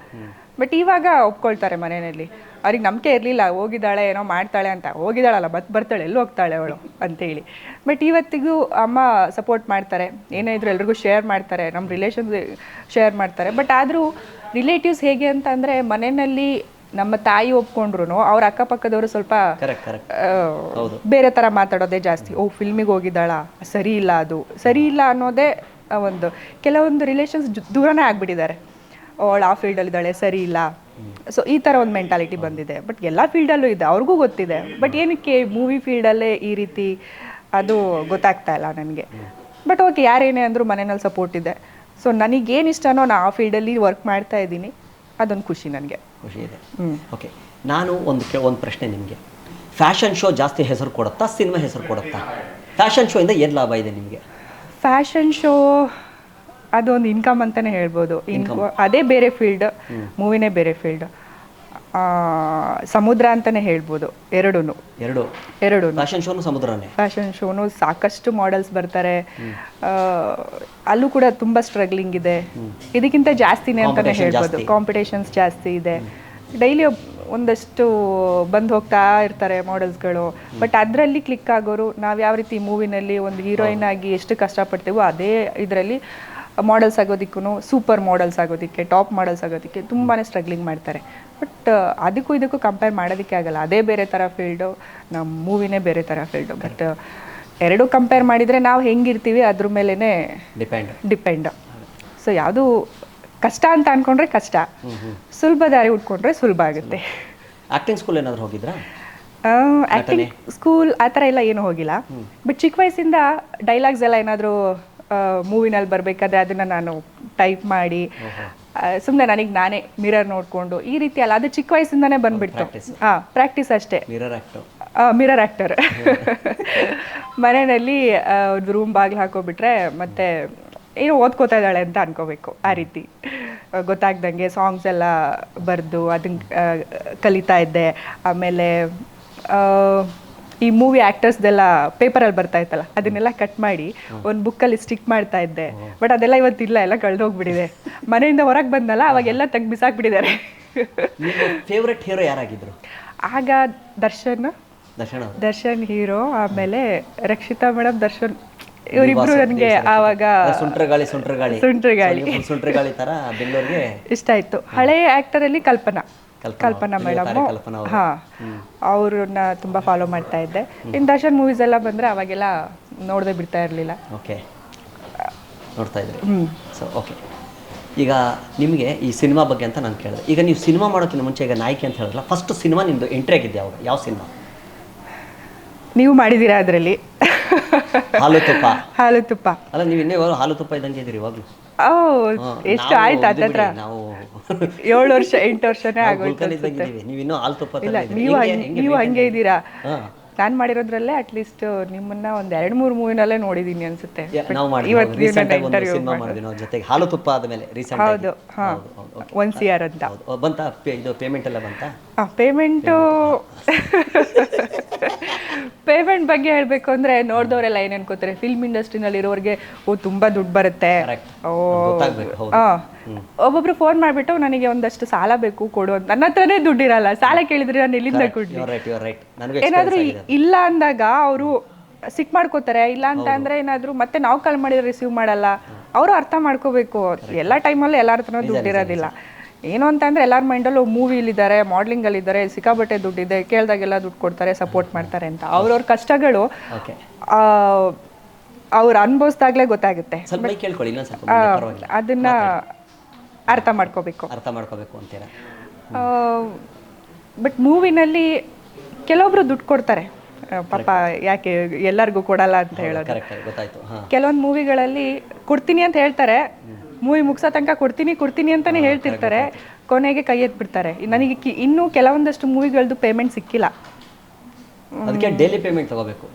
ಬಟ್ ಇವಾಗ ಒಪ್ಕೊಳ್ತಾರೆ ಮನೆಯಲ್ಲಿ. ಅವ್ರಿಗೆ ನಂಬಿಕೆ ಇರಲಿಲ್ಲ, ಹೋಗಿದ್ದಾಳೆ ಏನೋ ಮಾಡ್ತಾಳೆ ಅಂತ. ಹೋಗಿದ್ದಾಳಲ್ಲ, ಬರ್ತಾಳೆ, ಎಲ್ಲಿ ಹೋಗ್ತಾಳೆ ಅವಳು ಅಂತೇಳಿ. ಬಟ್ ಇವತ್ತಿಗೂ ಅಮ್ಮ ಸಪೋರ್ಟ್ ಮಾಡ್ತಾರೆ, ಏನೇ ಇದ್ರು ಎಲ್ರಿಗೂ ಶೇರ್ ಮಾಡ್ತಾರೆ, ನಮ್ಮ ರಿಲೇಷನ್ಸ್ ಶೇರ್ ಮಾಡ್ತಾರೆ. ಬಟ್ ಆದರೂ ರಿಲೇಟಿವ್ಸ್ ಹೇಗೆ ಅಂತ ಅಂದರೆ, ಮನೆಯಲ್ಲಿ ನಮ್ಮ ತಾಯಿ ಒಪ್ಕೊಂಡ್ರು ಅವ್ರ ಅಕ್ಕಪಕ್ಕದವರು ಸ್ವಲ್ಪ ಬೇರೆ ಥರ ಮಾತಾಡೋದೇ ಜಾಸ್ತಿ. ಫಿಲ್ಮಿಗೆ ಹೋಗಿದ್ದಾಳ, ಸರಿ ಇಲ್ಲ, ಅದು ಸರಿ ಇಲ್ಲ ಅನ್ನೋದೇ ಒಂದು. ಕೆಲವೊಂದು ರಿಲೇಷನ್ಸ್ ದೂರನೇ ಆಗಿಬಿಟ್ಟಿದ್ದಾರೆ. ಅವಳು ಆ ಫೀಲ್ಡಲ್ಲಿದ್ದಾಳೆ, ಸರಿ ಇಲ್ಲ. ಸೊ ಈ ಥರ ಒಂದು ಮೆಂಟಾಲಿಟಿ ಬಂದಿದೆ. ಬಟ್ ಎಲ್ಲ ಫೀಲ್ಡಲ್ಲೂ ಇದೆ, ಅವ್ರಿಗೂ ಗೊತ್ತಿದೆ. ಬಟ್ ಏನಕ್ಕೆ ಮೂವಿ ಫೀಲ್ಡಲ್ಲೇ ಈ ರೀತಿ, ಅದು ಗೊತ್ತಾಗ್ತಾ ಇಲ್ಲ ನನಗೆ. ಬಟ್ ಓಕೆ, ಯಾರೇನೇ ಅಂದರೂ ಮನೆಯಲ್ಲಿ ಸಪೋರ್ಟ್ ಇದೆ. ಸೊ ನನಗೇನು ಇಷ್ಟನೋ ನಾನು ಆ ಫೀಲ್ಡಲ್ಲಿ ವರ್ಕ್ ಮಾಡ್ತಾ ಇದ್ದೀನಿ, ಅದೊಂದು ಖುಷಿ ನನಗೆ. ಖುಷಿ ಇದೆ. ಓಕೆ, ನಾನು ಒಂದು ಪ್ರಶ್ನೆ ನಿಮಗೆ. ಫ್ಯಾಷನ್ ಶೋ ಜಾಸ್ತಿ ಹೆಸರು ಕೊಡುತ್ತಾ, ಸಿನಿಮಾ ಹೆಸರು ಕೊಡುತ್ತಾ? ಫ್ಯಾಷನ್ ಶೋ ಇಂದ ಏನು ಲಾಭ ಇದೆ ನಿಮಗೆ? ಫ್ಯಾಷನ್ ಶೋ ಅದೊಂದು ಇನ್ಕಮ್ ಅಂತಲೇ ಹೇಳ್ಬೋದು. ಅದೇ ಬೇರೆ ಫೀಲ್ಡ್, ಮೂವಿನೇ ಬೇರೆ ಫೀಲ್ಡ್. ಸಮುದ್ರ ಅಂತಲೇ ಹೇಳ್ಬೋದು. ಎರಡು ಫ್ಯಾಷನ್ ಶೋನು ಸಮುದ್ರನೇ. ಫ್ಯಾಷನ್ ಶೋನು ಸಾಕಷ್ಟು ಮಾಡೆಲ್ಸ್ ಬರ್ತಾರೆ, ಅಲ್ಲೂ ಕೂಡ ತುಂಬ ಸ್ಟ್ರಗ್ಲಿಂಗ್ ಇದೆ. ಇದಕ್ಕಿಂತ ಜಾಸ್ತಿನೇ ಅಂತಲೇ ಹೇಳ್ಬೋದು. ಕಾಂಪಿಟೇಷನ್ಸ್ ಜಾಸ್ತಿ ಇದೆ. ಡೈಲಿ ಒಂದಷ್ಟು ಬಂದು ಹೋಗ್ತಾ ಇರ್ತಾರೆ ಮಾಡೆಲ್ಸ್ಗಳು. ಬಟ್ ಅದರಲ್ಲಿ ಕ್ಲಿಕ್ ಆಗೋರು, ನಾವು ಯಾವ ರೀತಿ ಮೂವಿನಲ್ಲಿ ಒಂದು ಹೀರೋಯಿನ್ ಆಗಿ ಎಷ್ಟು ಕಷ್ಟಪಡ್ತೇವೋ ಅದೇ ಇದರಲ್ಲಿ ಮಾಡೆಲ್ಸ್ ಆಗೋದಕ್ಕೂ, ಸೂಪರ್ ಮಾಡೆಲ್ಸ್ ಆಗೋದಕ್ಕೆ, ಟಾಪ್ ಮಾಡೆಲ್ಸ್ ಆಗೋದಕ್ಕೆ ತುಂಬಾ ಸ್ಟ್ರಗ್ಲಿಂಗ್ ಮಾಡ್ತಾರೆ. ಬಟ್ ಅದಕ್ಕೂ ಇದಕ್ಕೂ ಕಂಪೇರ್ ಮಾಡೋದಕ್ಕೆ ಆಗಲ್ಲ. ಅದೇ ಬೇರೆ ಥರ ಫೀಲ್ಡು, ನಮ್ಮ ಮೂವಿನೇ ಬೇರೆ ಥರ ಫೀಲ್ಡು. ಬಟ್ ಎರಡೂ ಕಂಪೇರ್ ಮಾಡಿದರೆ ನಾವು ಹೆಂಗಿರ್ತೀವಿ ಅದ್ರ ಮೇಲೇ ಡಿಪೆಂಡ್. ಸೊ ಯಾವುದು ಕಷ್ಟ ಅಂತ ಅಂದ್ಕೊಂಡ್ರೆ ಕಷ್ಟ, ಸುಲಭ ದಾರಿ ಉಟ್ಕೊಂಡ್ರೆ ಸುಲಭ ಆಗುತ್ತೆ. ಆ್ಯಕ್ಟಿಂಗ್ ಸ್ಕೂಲ್ ಏನಾದರೂ ಹೋಗಿದ್ರಾ? ಆ್ಯಕ್ಟಿಂಗ್ ಸ್ಕೂಲ್ ಆ ಥರ ಎಲ್ಲ ಏನೂ ಹೋಗಿಲ್ಲ. ಬಟ್ ಚಿಕ್ಕ ವಯಸ್ಸಿಂದ ಡೈಲಾಗ್ಸ್ ಎಲ್ಲ ಏನಾದರೂ ಮೂವಿನಲ್ಲಿ ಬರಬೇಕಾದ್ರೆ ಅದನ್ನು ನಾನು ಟೈಪ್ ಮಾಡಿ ಸುಮ್ಮನೆ ನನಗೆ ನಾನೇ ಮಿರರ್ ನೋಡಿಕೊಂಡು ಈ ರೀತಿ ಅಲ್ಲ, ಅದು ಚಿಕ್ಕ ವಯಸ್ಸಿಂದನೇ ಬಂದುಬಿಡ್ತು. ಪ್ರಾಕ್ಟೀಸ್ ಅಷ್ಟೇ. ಮಿರರ್ ಆ್ಯಕ್ಟರ್ ಮನೆಯಲ್ಲಿ ಒಂದು ರೂಮ್ ಬಾಗಿಲು ಹಾಕೋಬಿಟ್ರೆ ಮತ್ತೆ ಏನೋ ಓದ್ಕೋತಾ ಇದ್ದಾಳೆ ಅಂತ ಅನ್ಕೋಬೇಕು. ಆ ರೀತಿ ಗೊತ್ತಾಗ್ದಂಗೆ ಸಾಂಗ್ಸ್ ಎಲ್ಲ ಬರೆದು ಅದನ್ನ ಕಲಿತಾ ಇದ್ದೆ. ಆಮೇಲೆ ಈ ಮೂವಿ ಆ್ಯಕ್ಟರ್ಸ್ದೆಲ್ಲ ಪೇಪರಲ್ಲಿ ಬರ್ತಾ ಇತ್ತಲ್ಲ, ಅದನ್ನೆಲ್ಲ ಕಟ್ ಮಾಡಿ ಒಂದು ಬುಕ್ಕಲ್ಲಿ ಸ್ಟಿಕ್ ಮಾಡ್ತಾ ಇದ್ದೆ. ಬಟ್ ಅದೆಲ್ಲ ಇವತ್ತಿಲ್ಲ, ಎಲ್ಲ ಕಳೆದೋಗ್ಬಿಟ್ಟಿದೆ. ಮನೆಯಿಂದ ಹೊರಗೆ ಬಂದಲ್ಲ ಅವಾಗೆಲ್ಲ ತೆಗ್ದು ಬಿಸಾಕ್ಬಿಟ್ಟಿದ್ದಾರೆ. ಫೇವ್ರೆಟ್ ಹೀರೋ ಯಾರಾಗಿದ್ರು ಆಗ? ದರ್ಶನ್ ಹೀರೋ. ಆಮೇಲೆ ರಕ್ಷಿತಾ ಮೇಡಮ್, ದರ್ಶನ್, ಇವರಿಬ್ರು ನನಗೆ ಆವಾಗ ಸುಂಟ್ರಗಾಳಿ ತರ ಇಷ್ಟ ಆಯ್ತು. ಹಳೆ ಆ್ಯಕ್ಟರಲ್ಲಿ ಕಲ್ಪನಾ ಮೇಡಮ್, ಅವ್ರನ್ನ ತುಂಬ ಫಾಲೋ ಮಾಡ್ತಾ ಇದ್ದೆ. ಇನ್ನು ದರ್ಶನ್ ಮೂವೀಸ್ ಎಲ್ಲ ಬಂದರೆ ಅವಾಗೆಲ್ಲ ನೋಡದೆ ಬಿಡ್ತಾ ಇರಲಿಲ್ಲ. ನೋಡ್ತಾ ಇದ್ರಿ. ಸೊ ಓಕೆ, ಈಗ ನಿಮಗೆ ಈ ಸಿನಿಮಾ ಬಗ್ಗೆ ಅಂತ ನಾನು ಕೇಳಿದೆ. ಈಗ ನೀವು ಸಿನಿಮಾ ಮಾಡೋಕ್ಕಿಂತ ಮುಂಚೆ ಈಗ ನಾಯಕಿ ಅಂತ ಹೇಳಿದ್ರಲ್ಲ, ಫಸ್ಟ್ ಸಿನಿಮಾ ನಿಮ್ಮದು ಎಂಟ್ರಿ ಆಗಿದ್ದೆ ಯಾವಾಗ, ಯಾವ ಸಿನಿಮಾ? ನೀವು ಮಾಡಿದ್ದೀರಾ ಅದರಲ್ಲಿ? ಹಾಲು ತುಪ್ಪ ಅಲ್ಲ, ನೀವು ಇನ್ನೇ ಹಾಲು ತುಪ್ಪ ಇದ್ದಂಗೆ ಇದ್ದೀರಿ ಇವಾಗಲೂ. ಎಷ್ಟು ಆಯ್ತು ಹತ್ತತ್ರ? 7 ವರ್ಷ 8 ವರ್ಷನೇ ಆಗೋಯ್ತು. ನೀವಿನ್ನೂ ಹಾಲು ತುಪ್ಪ ಇಲ್ಲ, ನೀವು ಹಂಗೆ ಇದ್ದೀರಾ. ನಾನು ಮಾಡಿರೋದ್ರಲ್ಲೇ ಅಟ್ಲೀಸ್ಟ್ ನಿಮ್ಮನ್ನ ಒಂದು 2-3 ಮೂವಿನಲ್ಲೇ ನೋಡಿದ್ದೀನಿ ಅನ್ಸುತ್ತೆ. ಹಾಲು ತುಪ್ಪ ಆದಮೇಲೆ ಹೌದು, 1 CR ಅಂತ ಬಂತಾ? ಇದು ಪೇಮೆಂಟ್ ಎಲ್ಲ ಬಂತಾ? ಪೇಮೆಂಟು ಪೇಮೆಂಟ್ ಬಗ್ಗೆ ಹೇಳಬೇಕು ಅಂದರೆ ನೋಡಿದವರೆಲ್ಲ ಏನು ಅನ್ಕೋತಾರೆ, ಫಿಲ್ಮ್ ಇಂಡಸ್ಟ್ರಿನಲ್ಲಿ ಇರೋರಿಗೆ ಓ ತುಂಬ ದುಡ್ಡು ಬರುತ್ತೆ, ಓ ಒಬ್ಬೊಬ್ರು ಫೋನ್ ಮಾಡಿಬಿಟ್ಟು ನನಗೆ ಒಂದಷ್ಟು ಸಾಲ ಬೇಕು ಕೊಡು ಅಂತ. ನನ್ನ ಹತ್ರನೇ ದುಡ್ಡಿರಲ್ಲ, ಸಾಲ ಕೇಳಿದ್ರೆ ನಾನು ಎಲ್ಲಿಂದ ಕೊಡ್ಲಿ. ಏನಾದರೂ ಇಲ್ಲ ಅಂದಾಗ ಅವರು ಸಿಟ್ ಮಾಡ್ಕೋತಾರೆ. ಇಲ್ಲ ಅಂತ ಅಂದರೆ ಏನಾದರೂ ಮತ್ತೆ ನಾವು ಕಾಲ್ ಮಾಡಿದ್ರೆ ರಿಸೀವ್ ಮಾಡಲ್ಲ. ಅವರು ಅರ್ಥ ಮಾಡ್ಕೋಬೇಕು, ಎಲ್ಲ ಟೈಮಲ್ಲೂ ಎಲ್ಲರ ಹತ್ರನೂ ದುಡ್ಡಿರೋದಿಲ್ಲ. ಏನು ಅಂತ ಅಂದರೆ ಎಲ್ಲರ ಮೈಂಡಲ್ಲೂ ಮೂವಿಲಿದ್ದಾರೆ, ಮಾಡ್ಲಿಂಗಲ್ಲಿದ್ದಾರೆ, ಸಿಕ್ಕಾಬಟ್ಟೆ ದುಡ್ಡಿದೆ, ಕೇಳ್ದಾಗೆಲ್ಲ ದುಡ್ಡು ಕೊಡ್ತಾರೆ, ಸಪೋರ್ಟ್ ಮಾಡ್ತಾರೆ ಅಂತ. ಅವ್ರವ್ರ ಕಷ್ಟಗಳು ಅವ್ರು ಅನುಭವಿಸ್ದಾಗಲೇ ಗೊತ್ತಾಗುತ್ತೆ. ಅದನ್ನ ಅರ್ಥ ಮಾಡ್ಕೋಬೇಕು ಅಂತೀರಾ. ಬಟ್ ಮೂವಿನಲ್ಲಿ ಕೆಲವೊಬ್ರು ದುಡ್ಡು ಕೊಡ್ತಾರೆ, ಪಾಪ ಯಾಕೆ ಎಲ್ಲರಿಗೂ ಕೊಡಲ್ಲ ಅಂತ ಹೇಳೋದು. ಕೆಲವೊಂದು ಮೂವಿಗಳಲ್ಲಿ ಕೊಡ್ತೀನಿ ಅಂತ ಹೇಳ್ತಾರೆ, ಮೂವಿ ಮುಗಿಸೋ ತನಕ ಕೊಡ್ತೀನಿ ಅಂತಾನೆ ಹೇಳ್ತಿರ್ತಾರೆ, ಕೊನೆಗೆ ಕೈ ಎತ್ಬಿಡ್ತಾರೆ. ನನಗೆ ಇನ್ನೂ ಕೆಲವೊಂದಷ್ಟು ಮೂವಿಗಳದ್ದು ಪೇಮೆಂಟ್ ಸಿಕ್ಕಿಲ್ಲ. ಅದಕ್ಕೆ ಡೈಲಿ ಪೇಮೆಂಟ್ ತಗೋಬೇಕು.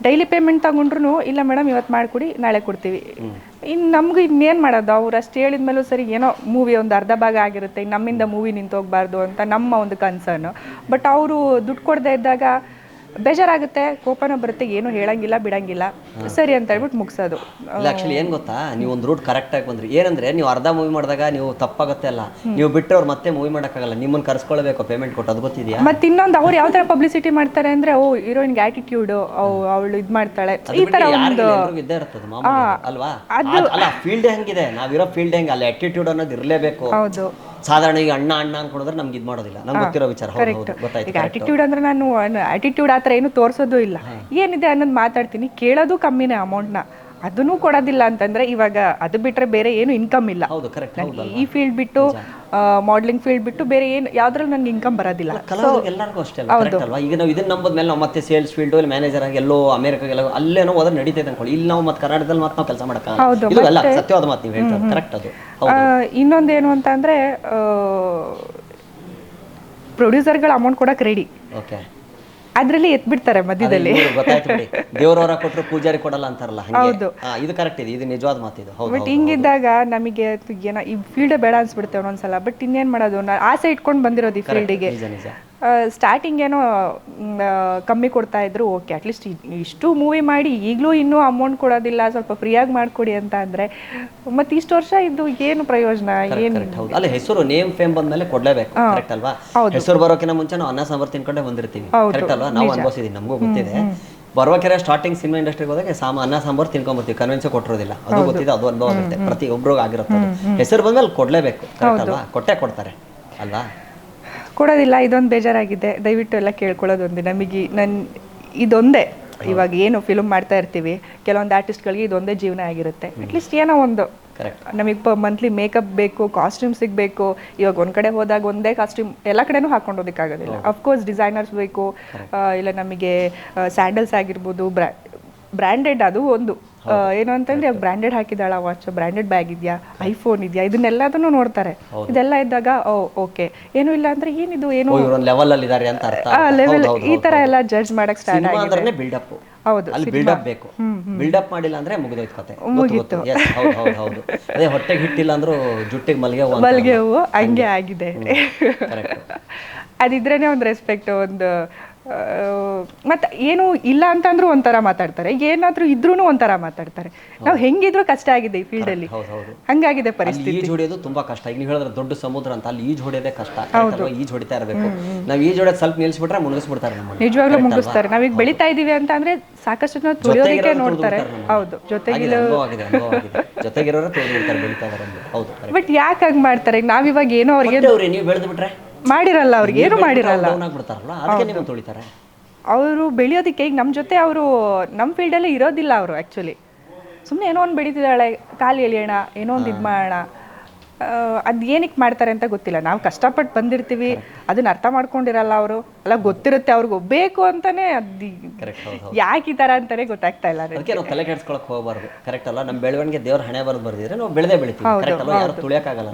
ಡೈಲಿ ಪೇಮೆಂಟ್ ತಗೊಂಡ್ರು ಇಲ್ಲ ಮೇಡಮ್ ಇವತ್ತು ಮಾಡಿಕೊಡಿ ನಾಳೆ ಕೊಡ್ತೀವಿ. ಇನ್ನು ನಮ್ಗೆ ಇನ್ನೇನು ಮಾಡೋದು, ಅವ್ರು ಅಷ್ಟು ಹೇಳಿದ್ಮೇಲೂ ಸರಿ ಏನೋ ಮೂವಿ ಒಂದು ಅರ್ಧ ಭಾಗ ಆಗಿರುತ್ತೆ, ನಮ್ಮಿಂದ ಮೂವಿ ನಿಂತೋಗ್ಬಾರ್ದು ಅಂತ ನಮ್ಮ ಒಂದು ಕನ್ಸರ್ನು. ಬಟ್ ಅವರು ದುಡ್ಡು ಕೊಡದೇ ಇದ್ದಾಗ ಬೇಜಾರಾಗುತ್ತೆ, ಕೋಪನೂ ಬರುತ್ತೆ, ಏನು ಹೇಳಂಗಿಲ್ಲ ಬಿಡಂಗಿಲ್ಲ, ಸರಿ ಅಂತ ಹೇಳ್ಬಿಟ್ಟು ಮುಗಿಸೋದು. ಆಕ್ಚುಲಿ ಏನು ಗೊತ್ತಾ, ನೀವು ಒಂದು ರೂಟ್ ಕರೆಕ್ಟಾಗಿ ಬಂದ್ರಿ. ಏನಂದ್ರೆ ನೀವು ಅರ್ಧ ಮೂವಿ ಮಾಡಿದಾಗ ನೀವು ತಪ್ಪಾಗುತ್ತೆ ಅಲ್ಲ, ನೀವು ಬಿಟ್ಟರೆ ಅವ್ರು ಮತ್ತೆ ಮೂವಿ ಮಾಡೋಕ್ಕಾಗಲ್ಲ, ನಿಮ್ಮನ್ನು ಕರ್ಸ್ಕೊಳ್ಬೇಕು ಪೇಮೆಂಟ್ ಕೊಟ್ಟು. ಅದು ಗೊತ್ತಿದೆಯಾ? ಮತ್ತೆ ಇನ್ನೊಂದು ಅವ್ರು ಯಾವ ಥರ ಪಬ್ಲಿಸಿಟಿ ಮಾಡ್ತಾರೆ ಅಂದರೆ, ಓ ಹೀರೋಯಿನ್ಗೆ ಆ್ಯಟಿಟ್ಯೂಡು, ಅವಳು ಇದು ಮಾಡ್ತಾಳೆ, ಈ ಥರ ಒಂದು ಇದ್ದೇ ಇರ್ತದೆ ಅಲ್ವಾ. ಅಲ್ಲ ಫೀಲ್ಡ್ ಹೆಂಗಿದೆ, ನಾವಿರೋ ಫೀಲ್ಡ್ ಹೆಂಗೆ, ಅಲ್ಲಿ ಆಟಿಟ್ಯೂಡ್ ಅನ್ನೋದು ಇರಲೇಬೇಕು. ಹೌದು, ಸಾಧಾರಣ ಈಗ ಅಣ್ಣ ಅನ್ಕೊಂಡ್ರೆ ನಮ್ಗೆ ಇದು ಮಾಡೋದಿಲ್ಲ, ನಮ್ಗೆ ಗೊತ್ತಿರೋ ವಿಚಾರ. ಈಗ ಆಟಿಟ್ಯೂಡ್ ಅಂದ್ರೆ ನಾನು ಆಟಿಟ್ಯೂಡ್ ಆ ಥರ ಏನು ತೋರಿಸೋದು ಇಲ್ಲ, ಏನಿದೆ ಅನ್ನೋದು ಮಾತಾಡ್ತೀನಿ, ಕೇಳೋದು ಕಮ್ಮಿನೇ ಅಮೌಂಟ್ನ, ಅದನ್ನೂ ಕೊಡೋದಿಲ್ಲ ಅಂತಂದ್ರೆ ಇವಾಗ ಅದು ಬಿಟ್ರೆ ಬೇರೆ ಏನು ಇನ್ಕಮ್ ಇಲ್ಲ. ಈ ಫೀಲ್ಡ್ ಬಿಟ್ಟು ಮಾಡ್ಲಿಂಗ್ ಫೀಲ್ಡ್ ಬಿಟ್ಟು ಬೇರೆ ಏನು ಯಾವ್ದ್ರಲ್ಲಿ ನನಗೆ ಇನ್ಕಮ್ ಬರೋದಿಲ್ಲ. ಎಲ್ಲರಿಗೂ ಅಷ್ಟೇ ಅಲ್ವಾ. ಈಗ ನಾವು ಇದನ್ನ ನಂಬದ ಮೇಲೆ ನಾವು ಮತ್ತೆ ಸೇಲ್ಸ್ ಫೀಲ್ಡ್ ಅಲ್ಲಿ ಮ್ಯಾನೇಜರ್ ಆಗಿ ಎಲ್ಲೋ ಅಮೆರಿಕಾಗೆಲ್ಲ ಅಲ್ಲೇನೋ ಹೋದ್ರೆ ನಡೀತೈತೆ ಅನ್ಕೊಳ್ಳಿ. ಇಲ್ಲಿ ನಾವು ಮತ್ತೆ ಕರ್ನಾಟಕದಲ್ಲಿ ಮತ್ತೆ ನಾವು ಕೆಲಸ ಮಾಡೋಕ್ಕಾಗಲ್ಲ. ಸತ್ಯವಾದ ಮಾತು ನೀವು ಹೇಳ್ತಾರೆ, ಕರೆಕ್ಟ್ ಅದು. ಇನ್ನೊಂದೇನು ಅಂತ ಅಂದ್ರೆ ಪ್ರೊಡ್ಯೂಸರ್ಗಳು ಅಮೌಂಟ್ ಕೊಡಕ್ಕೆ ರೆಡಿ, ಅದ್ರಲ್ಲಿ ಎತ್ಬಿಡ್ತಾರೆ ಮಧ್ಯದಲ್ಲಿ. ದೇವರವರ ಕೊಟ್ಟರು ಪೂಜಾರಿ ಕೊಡಲ್ಲ ಅಂತಾರಲ್ಲ, ಹೌದು ಇದು ಕರೆಕ್ಟ್ ಇದೆ, ಇದು ನಿಜವಾದ ಮಾತಿದು. ಬಟ್ ಹಿಂಗಿದ್ದಾಗ ನಮಗೆ ಏನೋ ಈ ಫೀಲ್ಡ್ ಬೇಡ ಅನ್ಸ್ಬಿಡುತ್ತೆ ಒಂದೊಂದ್ಸಲ. ಬಟ್ ಇನ್ನೇನ್ ಮಾಡೋದು, ಆಸೆ ಇಟ್ಕೊಂಡು ಬಂದಿರೋದು ಈ ಫೀಲ್ಡಿಗೆ. ಸ್ಟಾರ್ಟಿಂಗ್ ಏನೋ ಕಮ್ಮಿ ಕೊಡ್ತಾ ಇದ್ರು, ಓಕೆ ಅಟ್ಲೀಸ್ಟ್ ಇಷ್ಟು ಮೂವಿ ಮಾಡಿ ಈಗಲೂ ಇನ್ನೂ ಅಮೌಂಟ್ ಕೊಡೋದಿಲ್ಲ, ಸ್ವಲ್ಪ ಫ್ರೀಯಾಗಿ ಮಾಡಿಕೊಡಿ ಅಂತ ಅಂದ್ರೆ ಮತ್ತೆ ಇಷ್ಟು ವರ್ಷ ಇದ್ದು ಏನು ಪ್ರಯೋಜನ? ಏನು ಅಲ್ಲ, ಹೆಸರು ನೇಮ್ ಫೇಮ್ ಬಂದ್ಮೇಲೆ ಕೊಡ್ಲೇಬೇಕು, ಕರೆಕ್ಟ್ ಅಲ್ವಾ. ಹೆಸರು ಬರೋಕಿನ ಮುಂಚೆ ನಾವು ಅನ್ನ ಸಾಂಬಾರ್ ತಿನ್ಕೊಂಡೆ ಬಂದಿರ್ತೀವಿ, ಕರೆಕ್ಟ್ ಅಲ್ವಾ. ನಾವು ಅನ್ಭವಿಸಿದೀವಿ, ನಮಗೂ ಗೊತ್ತಿದೆ. ಬರ್ಬೇಕಾದ್ರೆ ಸ್ಟಾರ್ಟಿಂಗ್ ಸಿನಿಮಾ ಇಂಡಸ್ಟ್ರಿಗೆ ಹೋದಾಗ ಅನ್ನ ಸಾಂಬಾರು ತಿನ್ಕೊಂಡ್ಬರ್ತೀವಿ, ಕನ್ವಿನ್ಸ್ ಕೊಟ್ಟಿರೋದಿಲ್ಲ, ಅದು ಗೊತ್ತಿದೆ, ಅದು ಅನುಭವ ಆಗುತ್ತೆ ಪ್ರತಿ ಒಬ್ರಿಗೆ ಆಗಿರುತ್ತೆ. ಹೆಸರು ಬಂದ್ಮೇಲೆ ಕೊಡ್ಲೇಬೇಕು, ಕರೆಕ್ಟ್ ಅಲ್ವಾ. ಕೊಟ್ಟೆ ಕೊಡ್ತಾರೆ ಅಲ್ವಾ. ಕೊಡೋದಿಲ್ಲ, ಇದೊಂದು ಬೇಜಾರಾಗಿದೆ. ದಯವಿಟ್ಟು ಎಲ್ಲ ಕೇಳ್ಕೊಳ್ಳೋದೊಂದು ನಮಗೆ ಇದೊಂದೇ ಇವಾಗ ಏನು ಫಿಲ್ಮ್ ಮಾಡ್ತಾ ಇರ್ತೀವಿ, ಕೆಲವೊಂದು ಆರ್ಟಿಸ್ಟ್ಗಳಿಗೆ ಇದೊಂದೇ ಜೀವನ ಆಗಿರುತ್ತೆ. ಅಟ್ಲೀಸ್ಟ್ ಏನೋ ಒಂದು ನಮಗೆ ಮಂತ್ಲಿ ಮೇಕಪ್ ಬೇಕು, ಕಾಸ್ಟ್ಯೂಮ್ ಸಿಗಬೇಕು. ಇವಾಗ ಒಂದು ಕಡೆ ಹೋದಾಗ ಒಂದೇ ಕಾಸ್ಟ್ಯೂಮ್ ಎಲ್ಲ ಕಡೆನೂ ಹಾಕೊಂಡು ಹೋಗೋಕ್ಕಾಗೋದಿಲ್ಲ. ಅಫ್ಕೋರ್ಸ್ ಡಿಸೈನರ್ಸ್ ಬೇಕು, ಇಲ್ಲ ನಮಗೆ ಸ್ಯಾಂಡಲ್ಸ್ ಆಗಿರ್ಬೋದು, ಬ್ರ್ಯಾಂಡೆಡ್. ಅದು ಒಂದು ಏನು ಅಂತಂದ್ರೆ ಬ್ರ್ಯಾಂಡೆಡ್ ಹಾಕಿದಾಳ ವಾಚ್, ಬ್ರ್ಯಾಂಡೆಡ್ ಬ್ಯಾಗ್ ಇದೆಯಾ, ಐಫೋನ್ ಇದೆಯಾ, ಇದನ್ನೆಲ್ಲದನ್ನು ನೋಡ್ತಾರೆ. ಇದೆಲ್ಲ ಇದ್ದಾಗ ಓಕೆ, ಏನು ಇಲ್ಲ ಅಂದ್ರೆ ಏನಿದು ಏನು ಲೆವೆಲ್ ಈ ತರ ಎಲ್ಲ ಜಡ್ಜ್ ಮಾಡಕ್ ಸ್ಟಾರ್ಟ್ ಆಗಿದೆ. ಹೌದು, ಬಿಲ್ಡಪ್ ಬೇಕು. ಬಿಲ್ಡಪ್ ಮಾಡಿಲ್ಲ ಅಂದ್ರೆ ಮುಗಿದೋಯ್ತು ಕತೆ, ಮುಗೀತು. ಹೌದು, ಅದೇ ಹೊಟ್ಟೆಗೆ ಹಿಟ್ಟಿಲ್ಲ ಅಂದ್ರೂ ಜುಟ್ಟಿಗೆ ಮಲ್ಗೆ ಹೂವು ಹಂಗೆ ಆಗಿದೆ. ಅದಿದ್ರೇನೆ ಒಂದು ರೆಸ್ಪೆಕ್ಟ್, ಒಂದು ಮತ್ತೆ ಏನು ಇಲ್ಲ ಅಂತಂದ್ರೂ ಒಂಥರ ಮಾತಾಡ್ತಾರೆ, ಏನಾದ್ರೂ ಇದ್ರೂ ಒಂಥರ ಮಾತಾಡ್ತಾರೆ. ನಾವು ಹೆಂಗಿದ್ರು ಕಷ್ಟ ಆಗಿದೆ ಈ ಫೀಲ್ಡ್ ಅಲ್ಲಿ, ಹಂಗಾಗಿದೆ ಪರಿಸ್ಥಿತಿ. ಈಜು ಹೊಡೆಯೋದು ತುಂಬಾ ಕಷ್ಟ. ಈಗ ನೀವು ಹೇಳಿದ್ರೆ ದೊಡ್ಡ ಸಮುದ್ರ ಅಂತ, ಅಲ್ಲಿ ಈಜು ಹೊಡೆಯೋದೇ ಕಷ್ಟ. ಈಜು ಹೊಡಿತಾ ಇರಬೇಕು. ನಾವು ಈಜು ಹೊಡೆಯೋದು ಸ್ವಲ್ಪ ನಿಲ್ಸ್ಬಿಟ್ರೆ ಮುಗಿಸ್ಬಿಡ್ತಾರೆ, ನಿಜವಾಗ್ಲೂ ಮುಗಿಸ್ತಾರೆ. ನಾವೀಗ ಬೆಳಿತಾ ಇದೀವಿ ಅಂತ ಅಂದ್ರೆ ಸಾಕಷ್ಟು ಜನ ತುಳಿಯೋದಕ್ಕೆ ನೋಡ್ತಾರೆ. ಹೌದು, ಜೊತೆಗಿರೋರು ತುಳಿದ್ಬಿಡ್ತಾರೆ, ಬೆಳಿತಾ ಇದಾರೆ. ಹೌದು, ಬಟ್ ಯಾಕೆ ಹಂಗ್ ಮಾಡ್ತಾರೆ? ನಾವಿವಾಗ ಏನೋ ಅವ್ರಿಗೆ ನೀವು ಬೆಳೆದು ಬಿಟ್ರೆ ಮಾಡಿರಲ್ಲ, ಅವ್ರಿಗೆ ಏನು ಮಾಡಿರಲ್ಲ, ಅವರು ಬೆಳೆಯೋದಕ್ಕೆ. ಈಗ ನಮ್ಮ ಜೊತೆ ಅವರು ನಮ್ಮ ಫೀಲ್ಡಲ್ಲೇ ಇರೋದಿಲ್ಲ. ಅವರು ಆ್ಯಕ್ಚುಲಿ ಸುಮ್ಮನೆ ಏನೋ ಒಂದು ಬೆಳೀತಿದ್ದಾಳೆ, ಕಾಲು ಎಳೆಯೋಣ, ಏನೋ ಒಂದು ಇದು ಮಾಡೋಣ, ಅದು ಏನಕ್ಕೆ ಮಾಡ್ತಾರೆ ಅಂತ ಗೊತ್ತಿಲ್ಲ. ನಾವು ಕಷ್ಟಪಟ್ಟು ಬಂದಿರ್ತೀವಿ, ಅದನ್ನ ಅರ್ಥ ಮಾಡ್ಕೊಂಡಿರಲ್ಲ ಅವರು. ಅಲ್ಲ, ಗೊತ್ತಿರುತ್ತೆ ಅವ್ರಿಗೆ ಬೇಕು ಅಂತಾನೆ, ಅದು ಯಾಕೆ ಈ ಥರ ಅಂತಾನೆ ಗೊತ್ತಾಗ್ತಾ ಇಲ್ಲ. ಅದಕ್ಕೆ ನಾವು ತಲೆ ಕೆಡ್ಸ್ಕೊಳಕ್ ಹೋಗಬಾರ್ದು, ಕರೆಕ್ಟ್ ಅಲ್ಲ. ನಮ್ಮ ಬೆಳವಣಿಗೆ ದೇವ್ರ ಹಣೆ ಬರೋದು ಬರ್ದಿದ್ರೆ ನಾವು ಬೆಳೆದೇ ಬೆಳಿತೀವಿ, ಕರೆಕ್ಟ್ ಅಲ್ವಾ. ಯಾರು ತುಳಿಯೋಕ್ಕಾಗಲ್ಲ,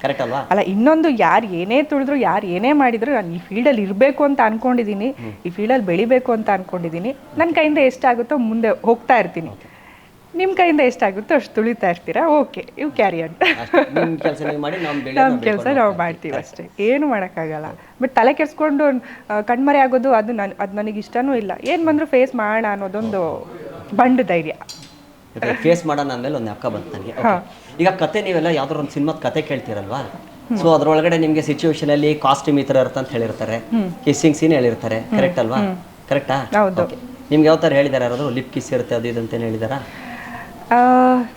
ಕರೆಕ್ಟ್ ಅಲ್ವಾ. ಅಲ್ಲ, ಇನ್ನೊಂದು ಯಾರು ಏನೇ ತುಳಿದ್ರು, ಯಾರು ಏನೇ ಮಾಡಿದ್ರು, ನಾನು ಈ ಫೀಲ್ಡಲ್ಲಿ ಇರಬೇಕು ಅಂತ ಅನ್ಕೊಂಡಿದ್ದೀನಿ, ಈ ಫೀಲ್ಡಲ್ಲಿ ಬೆಳಿಬೇಕು ಅಂತ ಅನ್ಕೊಂಡಿದ್ದೀನಿ. ನನ್ನ ಕೈಯಿಂದ ಎಷ್ಟಾಗುತ್ತೋ ಮುಂದೆ ಹೋಗ್ತಾ ಇರ್ತೀನಿ. ನಿಮ್ಮ ಕೈಯಿಂದ ಎಷ್ಟಾಗುತ್ತೋ ಅಷ್ಟು ತುಳಿತಾ ಇರ್ತೀರಾ, ಓಕೆ ಇವು ಕ್ಯಾರಿ ಅಂತ. ನಿಮ್ಮ ಕೆಲಸ ನೀವು ಮಾಡಿ ನಮ್ಮ ಕೆಲಸ ನಾವು ಮಾಡ್ತೀವಿ ಅಷ್ಟೇ, ಏನು ಮಾಡೋಕ್ಕಾಗಲ್ಲ. ಬಟ್ ತಲೆ ಕೆಡಿಸ್ಕೊಂಡು ಕಣ್ಮರೆ ಆಗೋದು ಅದು ನನಗೆ ಇಷ್ಟನೂ ಇಲ್ಲ. ಏನು ಬಂದರೂ ಫೇಸ್ ಮಾಡೋಣ ಅನ್ನೋದೊಂದು ಬಂಡು ಧೈರ್ಯ. ಫೇಸ್ ಮಾಡೋಣ ಅಂದಮೇಲೆ ಒಂದು ಅಕ್ಕ ಬಂತು ನನಗೆ. ಈಗ ಕತೆ ನೀವೆಲ್ಲ ಯಾವ್ದಾರು ಒಂದು ಸಿನಿಮಾದ ಕತೆ ಕೇಳ್ತೀರಲ್ವಾ, ಸೊ ಅದ್ರೊಳಗಡೆ ನಿಮಗೆ ಸಿಚುವೇಶನ್ ಅಲ್ಲಿ ಕಾಸ್ಟ್ಯೂಮ್ ಈ ಥರ ಇರುತ್ತೆ ಅಂತ ಹೇಳಿರ್ತಾರೆ, ಕಿಸ್ಸಿಂಗ್ ಸೀನ್ ಹೇಳಿರ್ತಾರೆ, ಕರೆಕ್ಟ್ ಅಲ್ವಾ? ಕರೆಕ್ಟಾ? ಹೌದು. ನಿಮ್ಗೆ ಯಾವ ಥರ ಹೇಳಿದಾರೆ ಯಾರಾದ್ರು? ಲಿಪ್ ಕಿಸ್ ಇರುತ್ತೆ ಅದು ಇದು ಅಂತೇನು ಹೇಳಿದಾರಾ?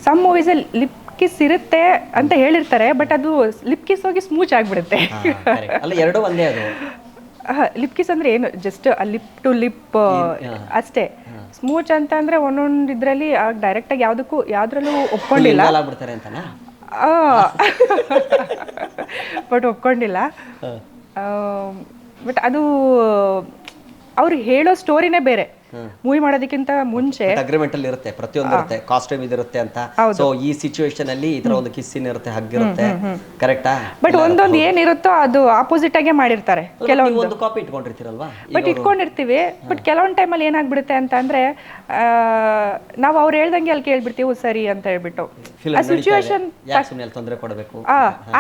ಸಮ್ ಮೂವೀಸಲ್ಲಿ ಲಿಪ್ ಕಿಸ್ ಇರುತ್ತೆ ಅಂತ ಹೇಳಿರ್ತಾರೆ, ಬಟ್ ಅದು ಲಿಪ್ ಕಿಸ್ ಹೋಗಿ ಸ್ಮೂಚ್ ಆಗಿಬಿಡುತ್ತೆ. ಅಲ್ಲ, ಎರಡೂ ಒಂದೇ ಅದು. ಲಿಪ್ ಕಿಸ್ ಅಂದರೆ ಏನು, ಜಸ್ಟ್ ಲಿಪ್ ಟು ಲಿಪ್ ಅಷ್ಟೇ. ಸ್ಮೂಚ್ ಅಂತ ಅಂದರೆ ಒಂದೊಂದು ಇದರಲ್ಲಿ ಡೈರೆಕ್ಟಾಗಿ ಯಾವುದ್ರಲ್ಲೂ ಒಪ್ಕೊಂಡಿಲ್ಲ, ಆಗ್ಬಿಡ್ತಾರೆ ಅಂತನಾ? ಬಟ್ ಒಪ್ಕೊಂಡಿಲ್ಲ. ಬಟ್ ಅದು ಅವ್ರು ಹೇಳೋ ಸ್ಟೋರಿನೇ ಬೇರೆ. ಮೂವಿ ಮಾಡೋದಕ್ಕಿಂತ ಮುಂಚೆ ಅಗ್ರಿಮೆಂಟ್ ಅಲ್ಲಿ ಇರುತ್ತೆ, ಪ್ರತಿಯೊಂದು ಇರುತ್ತೆ, ಕಾಸ್ಟ್ಯೂಮ್ ಇದಿರುತ್ತೆ ಅಂತ. ಸೊ ಈ ಸಿಚುವೇಶನ್ ಅಲ್ಲಿ ಈ ತರ ಒಂದು ಕಿಸ್ಸಿನ್ ಇರುತ್ತೆ, ಹಗ್ಗಿರುತ್ತೆ, ಕರೆಕ್ಟಾ? ಬಟ್ ಒಂದೊಂದು ಏನಿರುತ್ತೋ ಅದು ಆಪೋಸಿಟ್ ಆಗೇ ಮಾಡಿರ್ತಾರೆ. ಕೆಲವೊಂದು ಕಾಪಿ ಇಟ್ಕೊಂಡಿರ್ತೀರಲ್ವಾ? ಬಟ್ ಇಟ್ಕೊಂಡಿರ್ತೀವಿ, ಬಟ್ ಕೆಲವೊಂದು ಟೈಮಲ್ಲಿ ಏನಾಗ್ಬಿಡುತ್ತೆ ಅಂತ ಅಂದ್ರೆ ನಾವು ಅವ್ರು ಹೇಳ್ದಂಗೆ ಅಲ್ಲಿ ಕೇಳ್ಬಿಡ್ತೀವಿ ಸರಿ ಅಂತ ಹೇಳ್ಬಿಟ್ಟು ಆ ಸಿಚುವೇಶನ್ ತೊಂದರೆ ಕೊಡಬೇಕು,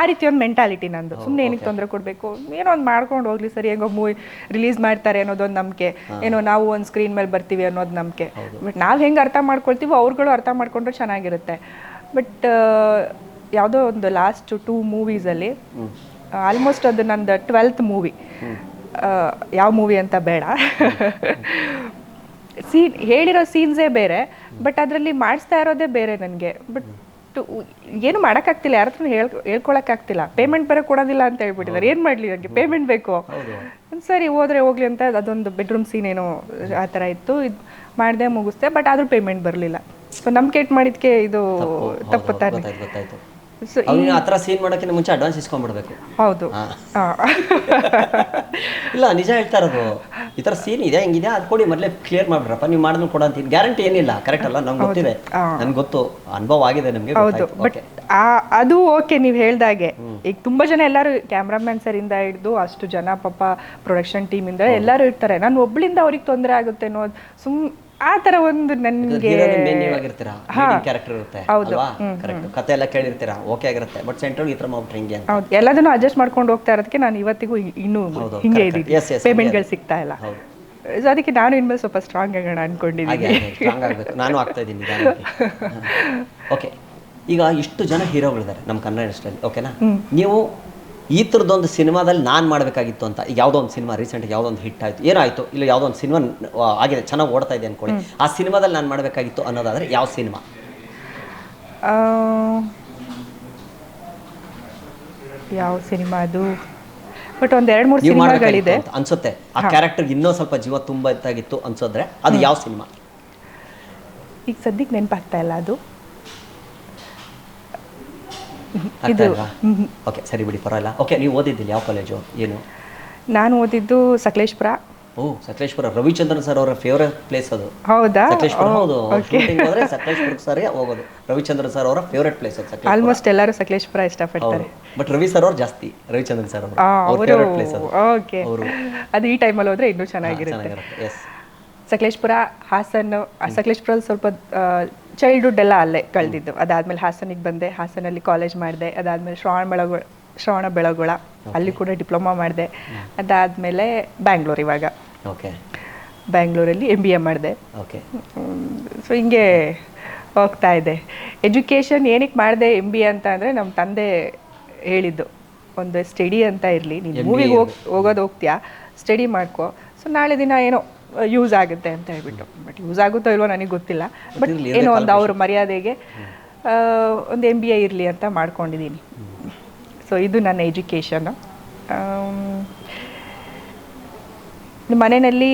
ಆ ರೀತಿ ಒಂದು ಮೆಂಟಾಲಿಟಿ ನಂದು. ಸುಮ್ಮನೆ ಏನಕ್ಕೆ ತೊಂದರೆ ಕೊಡಬೇಕು, ಏನೋ ಒಂದು ಮಾಡ್ಕೊಂಡು ಹೋಗ್ಲಿ, ಸರಿ ಹೆಂಗೋ ಮೂವಿ ರಿಲೀಸ್ ಮಾಡ್ತಾರೆ ಅನ್ನೋದೊಂದು ನಂಬಿಕೆ, ಏನೋ ನಾವು ಒಂದು ಸ್ಕ್ರೀನ್ ಮೇಲೆ ಬರ್ತೀವಿ ಅನ್ನೋದು ನಂಬಿಕೆ. ಬಟ್ ನಾವು ಹೆಂಗೆ ಅರ್ಥ ಮಾಡ್ಕೊಳ್ತೀವೋ ಅವ್ರುಗಳು ಅರ್ಥ ಮಾಡ್ಕೊಂಡ್ರೆ ಚೆನ್ನಾಗಿರುತ್ತೆ. ಬಟ್ ಯಾವುದೋ ಒಂದು ಲಾಸ್ಟ್ 2 ಮೂವೀಸಲ್ಲಿ ಆಲ್ಮೋಸ್ಟ್ ಅದು ನಂದು 12th ಮೂವಿ, ಯಾವ ಮೂವಿ ಅಂತ ಬೇಡ, ಹೇಳಿರೋ ಸೀನ್ಸೇ ಬೇರೆ, ಬಟ್ ಅದರಲ್ಲಿ ಮಾಡಿಸ್ತಾ ಇರೋದೇ ಬೇರೆ ನನಗೆ. ಬಟ್ ಏನು ಮಾಡೋಕ್ಕಾಗ್ತಿಲ್ಲ, ಯಾರ ಹತ್ರ ಹೇಳ್ಕೊಳಕ್ಕಾಗ್ತಿಲ್ಲ. ಪೇಮೆಂಟ್ ಬೇರೆ ಕೊಡೋದಿಲ್ಲ ಅಂತ ಹೇಳ್ಬಿಟ್ಟಿದ್ದಾರೆ. ಏನು ಮಾಡಲಿ, ನನಗೆ ಪೇಮೆಂಟ್ ಬೇಕು. ಸರಿ ಹೋದ್ರೆ ಹೋಗ್ಲಿ ಅಂತ ಅದೊಂದು ಬೆಡ್ರೂಮ್ ಸೀನ್ ಏನೋ ಆ ಥರ ಇತ್ತು, ಇದು ಮಾಡಿದೆ ಮುಗಿಸ್ದೆ. ಬಟ್ ಆದರೂ ಪೇಮೆಂಟ್ ಬರಲಿಲ್ಲ. ಸೊ ನಂಬಿಕೆ ಇಟ್ಟು ಮಾಡಿದ್ಕೆ ಇದು ತಪ್ಪು ತಾನೆ. ಸೊ ಆ ಥರ ಸೀನ್ ಮಾಡೋಕ್ಕಿಂತ ಮುಂಚೆ ಅಡ್ವಾನ್ಸ್ ಇಸ್ಕೊಂಡ್ಬಿಡ್ಬೇಕು. ಹೌದು. ಇಲ್ಲ, ನಿಜ ಹೇಳ್ತಾ ಇರೋದು. ಈ ಥರ ಸೀನ್ ಇದೆ, ಹೆಂಗಿದೆ ಅದು ಕೊಡಿ, ಮೊದಲೇ ಕ್ಲಿಯರ್ ಮಾಡ್ಬಿಡ್ರಪ್ಪ, ನೀವು ಮಾಡಿದ್ಮೇಲೆ ಕೊಡ ಅಂತ ಗ್ಯಾರಂಟಿ ಏನಿಲ್ಲ. ಕರೆಕ್ಟ್ ಅಲ್ಲ? ನಮ್ಗೆ ಗೊತ್ತಿದೆ, ನನ್ಗೆ ಗೊತ್ತು, ಅನುಭವ ಆಗಿದೆ ನಮಗೆ. ಹೌದು. ಬಟ್ ಅದು ಓಕೆ, ನೀವು ಹೇಳ್ದಾಗೆ ಈಗ ತುಂಬ ಜನ ಎಲ್ಲರೂ ಕ್ಯಾಮ್ರಾಮನ್ ಸರ್ ಇಂದ ಹಿಡಿದು ಅಷ್ಟು ಜನ ಪಾಪ ಪ್ರೊಡಕ್ಷನ್ ಟೀಮಿಂದ ಎಲ್ಲರೂ ಇರ್ತಾರೆ. ನಾನು ಒಬ್ಳಿಂದ ಅವ್ರಿಗೆ ತೊಂದರೆ ಆಗುತ್ತೆ ಅನ್ನೋದು ಆ ಥರ ಒಂದು ನನಗೆ ಕ್ಯಾರೆಕ್ಟರ್ ಇರುತ್ತೆ, ಕರೆಕ್ಟ್ ಕತೆ ಎಲ್ಲ ಕೇಳಿರ್ತೀರಾ, ಓಕೆ ಆಗಿರುತ್ತೆ. ಬಟ್ ಸೆಂಟ್ರಲ್ ಈ ಥರ ಮಾಡ್ಬಿಟ್ರೆ ಹಿಂಗೆ ಅಂತ. ಹೌದು, ಎಲ್ಲದನ್ನು ಅಡ್ಜಸ್ಟ್ ಮಾಡ್ಕೊಂಡು ಹೋಗ್ತಾ ಇರೋದಕ್ಕೆ ನಾನು ಇವತ್ತಿಗೂ ಇನ್ನೂ ಹಿಂಗೆ ಇದ್ದೀನಿ, ಪೇಮೆಂಟ್ಗಳು ಸಿಗ್ತಾ ಇಲ್ಲ. ಅದಕ್ಕೆ ನಾನು ಇನ್ಮೇಲೆ ಸ್ವಲ್ಪ ಸ್ಟ್ರಾಂಗ್ ಆಗೋಣ ಅನ್ಕೊಂಡಿದ್ದೀನಿ. ನಾನು ಆಗ್ತಾ ಇದ್ದೀನಿ. ಓಕೆ, ಈಗ ಇಷ್ಟು ಜನ ಹೀರೋಗಳಿದ್ದಾರೆ ನಮ್ಮ ಕನ್ನಡ ಇಂಡಸ್ಟ್ರಿಯಲ್ಲಿ, ಓಕೆನಾ? ನೀವು ಈ ಥರದ್ದೊಂದು ಸಿನಿಮಾದಲ್ಲಿ ನಾನು ಮಾಡಬೇಕಾಗಿತ್ತು ಅಂತ, ಈಗ ಯಾವುದೋ ಒಂದು ಸಿನಿಮಾ ರೀಸೆಂಟಾಗಿ ಯಾವುದೋ ಒಂದು ಹಿಟ್ ಆಯಿತು, ಏನಾಯಿತು, ಇಲ್ಲ ಯಾವುದೋ ಒಂದು ಸಿನಿಮಾ ಆಗಿದೆ, ಚೆನ್ನಾಗಿ ಓಡ್ತಾ ಇದೆ ಅಂದ್ಕೊಳ್ಳಿ, ಆ ಸಿನಿಮಾದಲ್ಲಿ ನಾನು ಮಾಡಬೇಕಾಗಿತ್ತು ಅನ್ನೋದಾದರೆ ಯಾವ ಸಿನಿಮಾ? ಯಾವ ಸಿನಿಮಾ ಅದು? ಬಟ್ ಒಂದು 2-3 ಸಿನಿಮಾಗಳಿದೆ ಅನ್ಸುತ್ತೆ. ಆ ಕ್ಯಾರೆಕ್ಟರ್ ಇನ್ನೂ ಸ್ವಲ್ಪ ಜೀವ ತುಂಬತ್ತಾಗಿತ್ತು ಅನ್ಸೋದ್ರೆ ಅದು ಯಾವ ಸಿನಿಮಾ? ಈಗ ಸದ್ಯಕ್ಕೆ ನೆನಪಾಗ್ತಾ ಇಲ್ಲ ಅದು. ಓಕೆ, ಸರಿ ಬಿಡಿ, ಪರವಾಗಿಲ್ಲ. ಓಕೆ, ನೀವು ಓದಿದ್ದಿಲ್ಲ ಯಾವ ಕಾಲೇಜು, ಏನು? ನಾನು ಓದಿದ್ದು ಸಕಲೇಶ್ಪುರ. ಓ, ಸಕಲೇಶ್ಪುರ ರವಿಚಂದ್ರನ್ ಸರ್ ಅವರ ಫೇವರೇಟ್ ಪ್ಲೇಸ್ ಅದು. ಹೌದಾ? ಸಕಲೇಶ್ಪುರ, ಹೌದು. ಶೂಟಿಂಗ್ ಹೋದ್ರೆ ಸಕಲೇಶ್ಪುರ ಸರ್ ಹೋಗೋದು. ರವಿಚಂದ್ರನ್ ಸರ್ ಅವರ ಫೇವರೇಟ್ ಪ್ಲೇಸ್ ಅದು. ಆಲ್ಮೋಸ್ಟ್ ಎಲ್ಲರೂ ಸಕಲೇಶ್ಪುರ ಇಷ್ಟಪಡ್ತಾರೆ. ಬಟ್ ರವಿ ಸರ್ ಅವ್ರು ಜಾಸ್ತಿ, ರವಿಚಂದ್ರನ್ ಸರ್ ಅವರು ಫೇವರೇಟ್ ಪ್ಲೇಸ್ ಅದು. ಓಕೆ, ಅದು ಈ ಟೈಮಲ್ಲಿ ಹೋದ್ರೆ ಇನ್ನೂ ಚೆನ್ನಾಗಿರುತ್ತೆ. ಸಕಲೇಶ್ಪುರ, ಹಾಸನ್. ಸಕಲೇಶ್ಪುರಲ್ಲಿ ಸ್ವಲ್ಪ ಚೈಲ್ಡ್ಹುಡ್ ಎಲ್ಲ ಅಲ್ಲೇ ಕಳೆದಿದ್ದು. ಅದಾದ್ಮೇಲೆ ಹಾಸನಿಗೆ ಬಂದೆ, ಹಾಸನಲ್ಲಿ ಕಾಲೇಜ್ ಮಾಡಿದೆ. ಅದಾದ್ಮೇಲೆ ಶ್ರವಣ ಬೆಳಗೊಳ ಅಲ್ಲಿ ಕೂಡ ಡಿಪ್ಲೊಮಾ ಮಾಡಿದೆ. ಅದಾದಮೇಲೆ ಬ್ಯಾಂಗ್ಳೂರ್, ಇವಾಗ ಬ್ಯಾಂಗ್ಳೂರಲ್ಲಿ MBA ಮಾಡಿದೆ. ಸೊ ಹಿಂಗೆ ಹೋಗ್ತಾ ಇದೆ. ಎಜುಕೇಷನ್ ಏನಕ್ಕೆ ಮಾಡಿದೆ MBA ಅಂತ ಅಂದರೆ ನಮ್ಮ ತಂದೆ ಹೇಳಿದ್ದು, ಒಂದು ಸ್ಟಡಿ ಅಂತ ಇರಲಿ, ನೀನು ಮೂವಿಗೆ ಹೋಗ್ತೀಯಾ, ಸ್ಟಡಿ ಮಾಡ್ಕೋ, ಸೊ ನಾಳೆ ದಿನ ಏನೋ ಯೂಸ್ ಆಗುತ್ತೆ ಅಂತ ಹೇಳ್ಬಿಟ್ಟು. ಬಟ್ ಯೂಸ್ ಆಗುತ್ತೋ ಇಲ್ವೋ ನನಗೆ ಗೊತ್ತಿಲ್ಲ, ಬಟ್ ಏನೋ ಒಂದು ಅವ್ರ ಮರ್ಯಾದೆಗೆ ಒಂದು MBA ಇರಲಿ ಅಂತ ಮಾಡ್ಕೊಂಡಿದ್ದೀನಿ. ಸೊ ಇದು ನನ್ನ ಎಜುಕೇಷನು. ಮನೆಯಲ್ಲಿ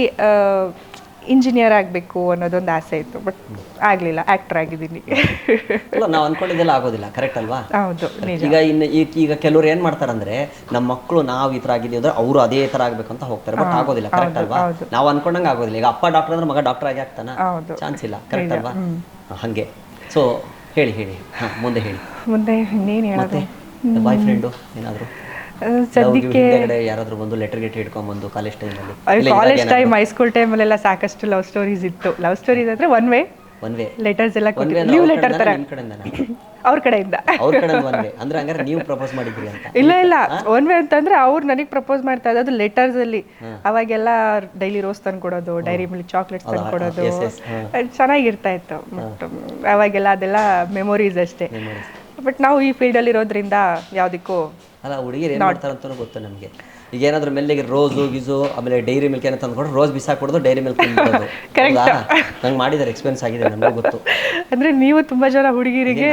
ಇಂಜಿನಿಯರ್ ಆಗಬೇಕು ಅನ್ನೋದೊಂದು ಆಸೆ ಇತ್ತು, ಬಟ್ ಆಗಲಿಲ್ಲ. ಆ್ಯಕ್ಟರ್ ಆಗಿದ್ದೀನಿ. ನಾವು ಅನ್ಕೊಂಡಿದ್ದೆಲ್ಲ ಆಗೋದಿಲ್ಲ, ಕರೆಕ್ಟ್ ಅಲ್ವಾ? ಹೌದು. ಈಗ ಕೆಲವರು ಏನು ಮಾಡ್ತಾರಂದ್ರೆ, ನಮ್ಮ ಮಕ್ಕಳು ನಾವು ಈ ಥರ ಆಗಿದ್ದೀವಿ ಅಂದ್ರೆ ಅವರು ಅದೇ ಥರ ಆಗಬೇಕು ಅಂತ ಹೋಗ್ತಾರೆ, ಬಟ್ ಆಗೋದಿಲ್ಲ, ಕರೆಕ್ಟ್ ಅಲ್ವಾ? ನಾವು ಅನ್ಕೊಂಡಂಗೆ ಆಗೋದಿಲ್ಲ. ಈಗ ಅಪ್ಪ ಡಾಕ್ಟರ್ ಅಂದ್ರೆ ಮಗ ಡಾಕ್ಟರ್ ಆಗಿ ಆಗ್ತಾನ? ಚಾನ್ಸ್ ಇಲ್ಲ, ಕರೆಕ್ಟ್ ಅಲ್ವಾ? ಹಾಗೆ. ಸೊ ಹೇಳಿ ಮುಂದೆ ಹೇಳಿ. ಮುಂದೆ ಇನ್ನೇನು ಹೇಳೋದು? ಬಾಯ್ ಫ್ರೆಂಡು ಏನಾದರೂ ಸದ್ಯಕ್ಕೆ ಯಾರಾದ್ರೂ ಬಂದು ಲೆಟರ್ ಗೆಟ್ ಹಿಡ್ಕೊಂಡ್ಬಂದು ಕಾಲೇಜ್ ಟೈಮಲ್ಲಿ? ಕಾಲೇಜ್ ಟೈಮ್, ಹೈಸ್ಕೂಲ್ ಟೈಮಲ್ಲೆಲ್ಲ ಸಾಕಷ್ಟು ಲವ್ ಸ್ಟೋರೀಸ್ ಇತ್ತು. ಲವ್ ಸ್ಟೋರೀಸ್ ಅಂದರೆ one way, one way letters ಎಲ್ಲ ಒನ್ ವೇ ಲೀವ್ ಲೆಟರ್ ತರ ನಿಮ್ಮ ಕಡೆಯಿಂದ ಅವ್ರ ಕಡೆಯಿಂದ ಅವ್ರ ಕಡೆ ಒನ್ ವೇ ಅಂದ್ರೆ ಹಂಗಾರೆ ನೀವು ಪ್ರಪೋಸ್ ಮಾಡಿದ್ರಿ ಅಂತ ಇಲ್ಲ ಒನ್ ವೇ ಅಂತಂದ್ರೆ ಅವ್ರು ನನಗೆ ಪ್ರಪೋಸ್ ಮಾಡ್ತಾ ಇದ್ದು ಲೆಟರ್ಸ್ ಅಲ್ಲಿ ಅವಾಗೆಲ್ಲ ಡೈಲಿ ರೋಸ್ ತಂದು ಕೊಡೋದು ಡೈರಿ ಮಿಲ್ಕ್ ಚಾಕ್ಲೇಟ್ಸ್ ತಂದು ಕೊಡೋದು ಚೆನ್ನಾಗಿರ್ತಾ ಇತ್ತು ಬಟ್ ಅವಾಗೆಲ್ಲ ಅದೆಲ್ಲ ಮೆಮೊರೀಸ್ ಅಷ್ಟೇ ಬಟ್ ನಾವು ಈ ಫೀಲ್ಡ್ ಅಲ್ಲಿ ಇರೋದ್ರಿಂದ ಯಾವ್ದಕ್ಕೂ ಅಲ್ಲ ಹುಡುಗಿರು ಏನು ಮಾಡ್ತಾರೆ ಅಂತಲೂ ಗೊತ್ತು ನಮಗೆ ಈಗ ಏನಾದರೂ ಮೆಲ್ಲಿಗೆ ರೋಸು ಗಿಸು ಆಮೇಲೆ ಡೈರಿ ಮಿಲ್ಕ್ ಏನೋ ತಂದ್ಕೊಡ್ರು ರೋಸ್ ಬಿಸಾಕೊಡೋದು ಡೈರಿ ಮಿಲ್ಕ್ ತಂದ್ಕೊಡೋದು ನಂಗೆ ಮಾಡಿದ್ದಾರೆ ಎಕ್ಸ್ಪೀರಿಯನ್ಸ್ ಆಗಿದೆ ನಮಗೂ ಗೊತ್ತು ಅಂದ್ರೆ ನೀವು ತುಂಬಾ ಜನ ಹುಡುಗಿರಿಗೆ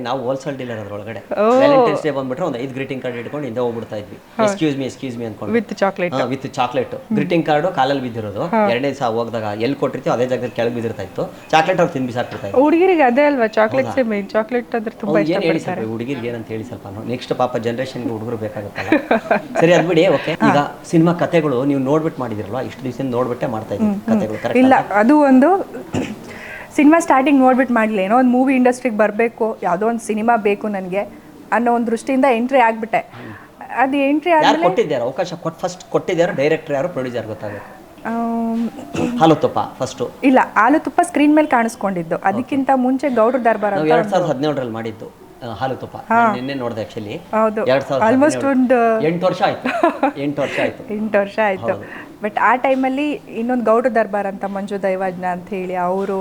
ನಾವು ಹೋಲ್ಸೇಲ್ ಡೀಲರ್ ಅದ್ರೊಳಗಡೆ ವ್ಯಾಲೆಂಟೈನ್ಸ್ ಡೇ ಬಂದ್ಬಿಟ್ರೆ ಒಂದು 5 ಗ್ರೀಟಿಂಗ್ ಕಾರ್ಡ್ ಇಟ್ಕೊಂಡು ಹಿಂದೆ ಹೋಗ್ಬಿಡ್ತಾ ಇದ್ವಿ ಎಕ್ಸ್ಕ್ಯೂಸ್ ಮಿ ಅನ್ಕೊಂಡು ವಿತ್ ಚಾಕ್ಲೇಟ್ ಗ್ರೀಟಿಂಗ್ ಕಾರ್ಡು ಕಾಲಲ್ಲಿ ಬಿದ್ದಿರೋದು ಎರಡನೇ ಸಹ ಹೋಗಿದಾಗ ಎಲ್ಲಿ ಕೊಟ್ಟಿರ್ತೀವಿ ಅದೇ ಜಾಗದಲ್ಲಿ ಕೆಳಗೆ ಬಿದ್ದಿರ್ತಾ ಇತ್ತು ಚಾಕ್ಲೇಟ್ ಅವ್ರು ತಿಂದು ಬಿಸಾಕ್ಬಿಡ್ತಾ ಇತ್ತು ಹುಡುಗಿರಿಗೆ ಅದೇ ಅಲ್ವಾ ಚಾಕ್ಲೇಟ್ಸ್ ಮೇನ್ ಚಾಕ್ಲೇಟ್ ಅಂದ್ರೆ ತುಂಬಾ ಏನು ಹೇಳಿ ಸ್ವಲ್ಪ ಹುಡುಗಿರಿಗೆ ಏನಂತ ಹೇಳಿ ಸ್ವಲ್ಪ ನೆಕ್ಸ್ಟ್ ಪಾಪ ಜನರೇಷನ್ಗೆ ಹುಡುಗರು ಬೇಕಾಗುತ್ತಲ್ಲ ಸರಿ ಅದ್ಬಿಡಿ ಓಕೆ ಈಗ ಸಿನಿಮಾ ಕಥೆಗಳು ನೀವು ನೋಡ್ಬಿಟ್ಟು ಮಾಡಿದಿರಲ್ವಾ ಇಷ್ಟು ದಿವಸ ನೋಡ್ಬಿಟ್ಟೆ ಮಾಡ್ತಾ ಇದ್ದೀವಿ ಕಥೆಗಳು ಕರೆಕ್ಟ್ ಇಲ್ಲ ಅದು ಒಂದು ಸಿನಿಮಾ ಸ್ಟಾರ್ಟಿಂಗ್ ನೋಡ್ಬಿಟ್ಟು ಮಾಡಲಿ ಏನೋ ಒಂದು ಮೂವಿ ಇಂಡಸ್ಟ್ರಿಗೆ ಬರಬೇಕು ಯಾವುದೋ ಒಂದು ಸಿನಿಮಾ ಬೇಕು ನನಗೆ ಅನ್ನೋ ಒಂದು ದೃಷ್ಟಿಯಿಂದ ಎಂಟ್ರಿ ಆಗಿಬಿಟ್ಟೆ ಅದು ಎಂಟ್ರಿ ಯಾರು ಆದಮೇಲೆ ಕೊಟ್ಟಿದ್ದಾರೆ ಅವಕಾಶ ಫಸ್ಟ್ ಕೊಟ್ಟಿದ್ದಾರೆ ಡೈರೆಕ್ಟರ್ ಯಾರು ಪ್ರೊಡ್ಯೂಸರ್ ಗೊತ್ತಾಗುತ್ತೆ ಹಾಲು ತುಪ್ಪ ಫಸ್ಟು ಇಲ್ಲ ಹಾಲು ತುಪ್ಪ ಸ್ಕ್ರೀನ್ ಮೇಲೆ ಕಾಣಿಸ್ಕೊಂಡಿದ್ದು ಅದಕ್ಕಿಂತ ಮುಂಚೆ ಗೌಡ್ರ ದರ್ಬಾರ್ ನಾವು ಅಂತ 2017ರಲ್ಲಿ ಮಾಡಿದ್ದು ಹಾಲು ತುಪ್ಪ ನಿನ್ನೆ ನೋಡಿದೆ ಆಕ್ಚುಲಿ ಹೌದು 2017 ಆಲ್ಮೋಸ್ಟ್ ಒಂದು 8 ವರ್ಷ ಆಯ್ತು 8 ವರ್ಷ ಆಯ್ತು ಬಟ್ ಆ ಟೈಮಲ್ಲಿ ಇನ್ನೊಂದು ಗೌಡ್ರ ದರ್ಬಾರ್ ಅಂತ ಮಂಜು ದೈವಾಜ್ಞ ಅಂತ ಹೇಳಿ ಅವರು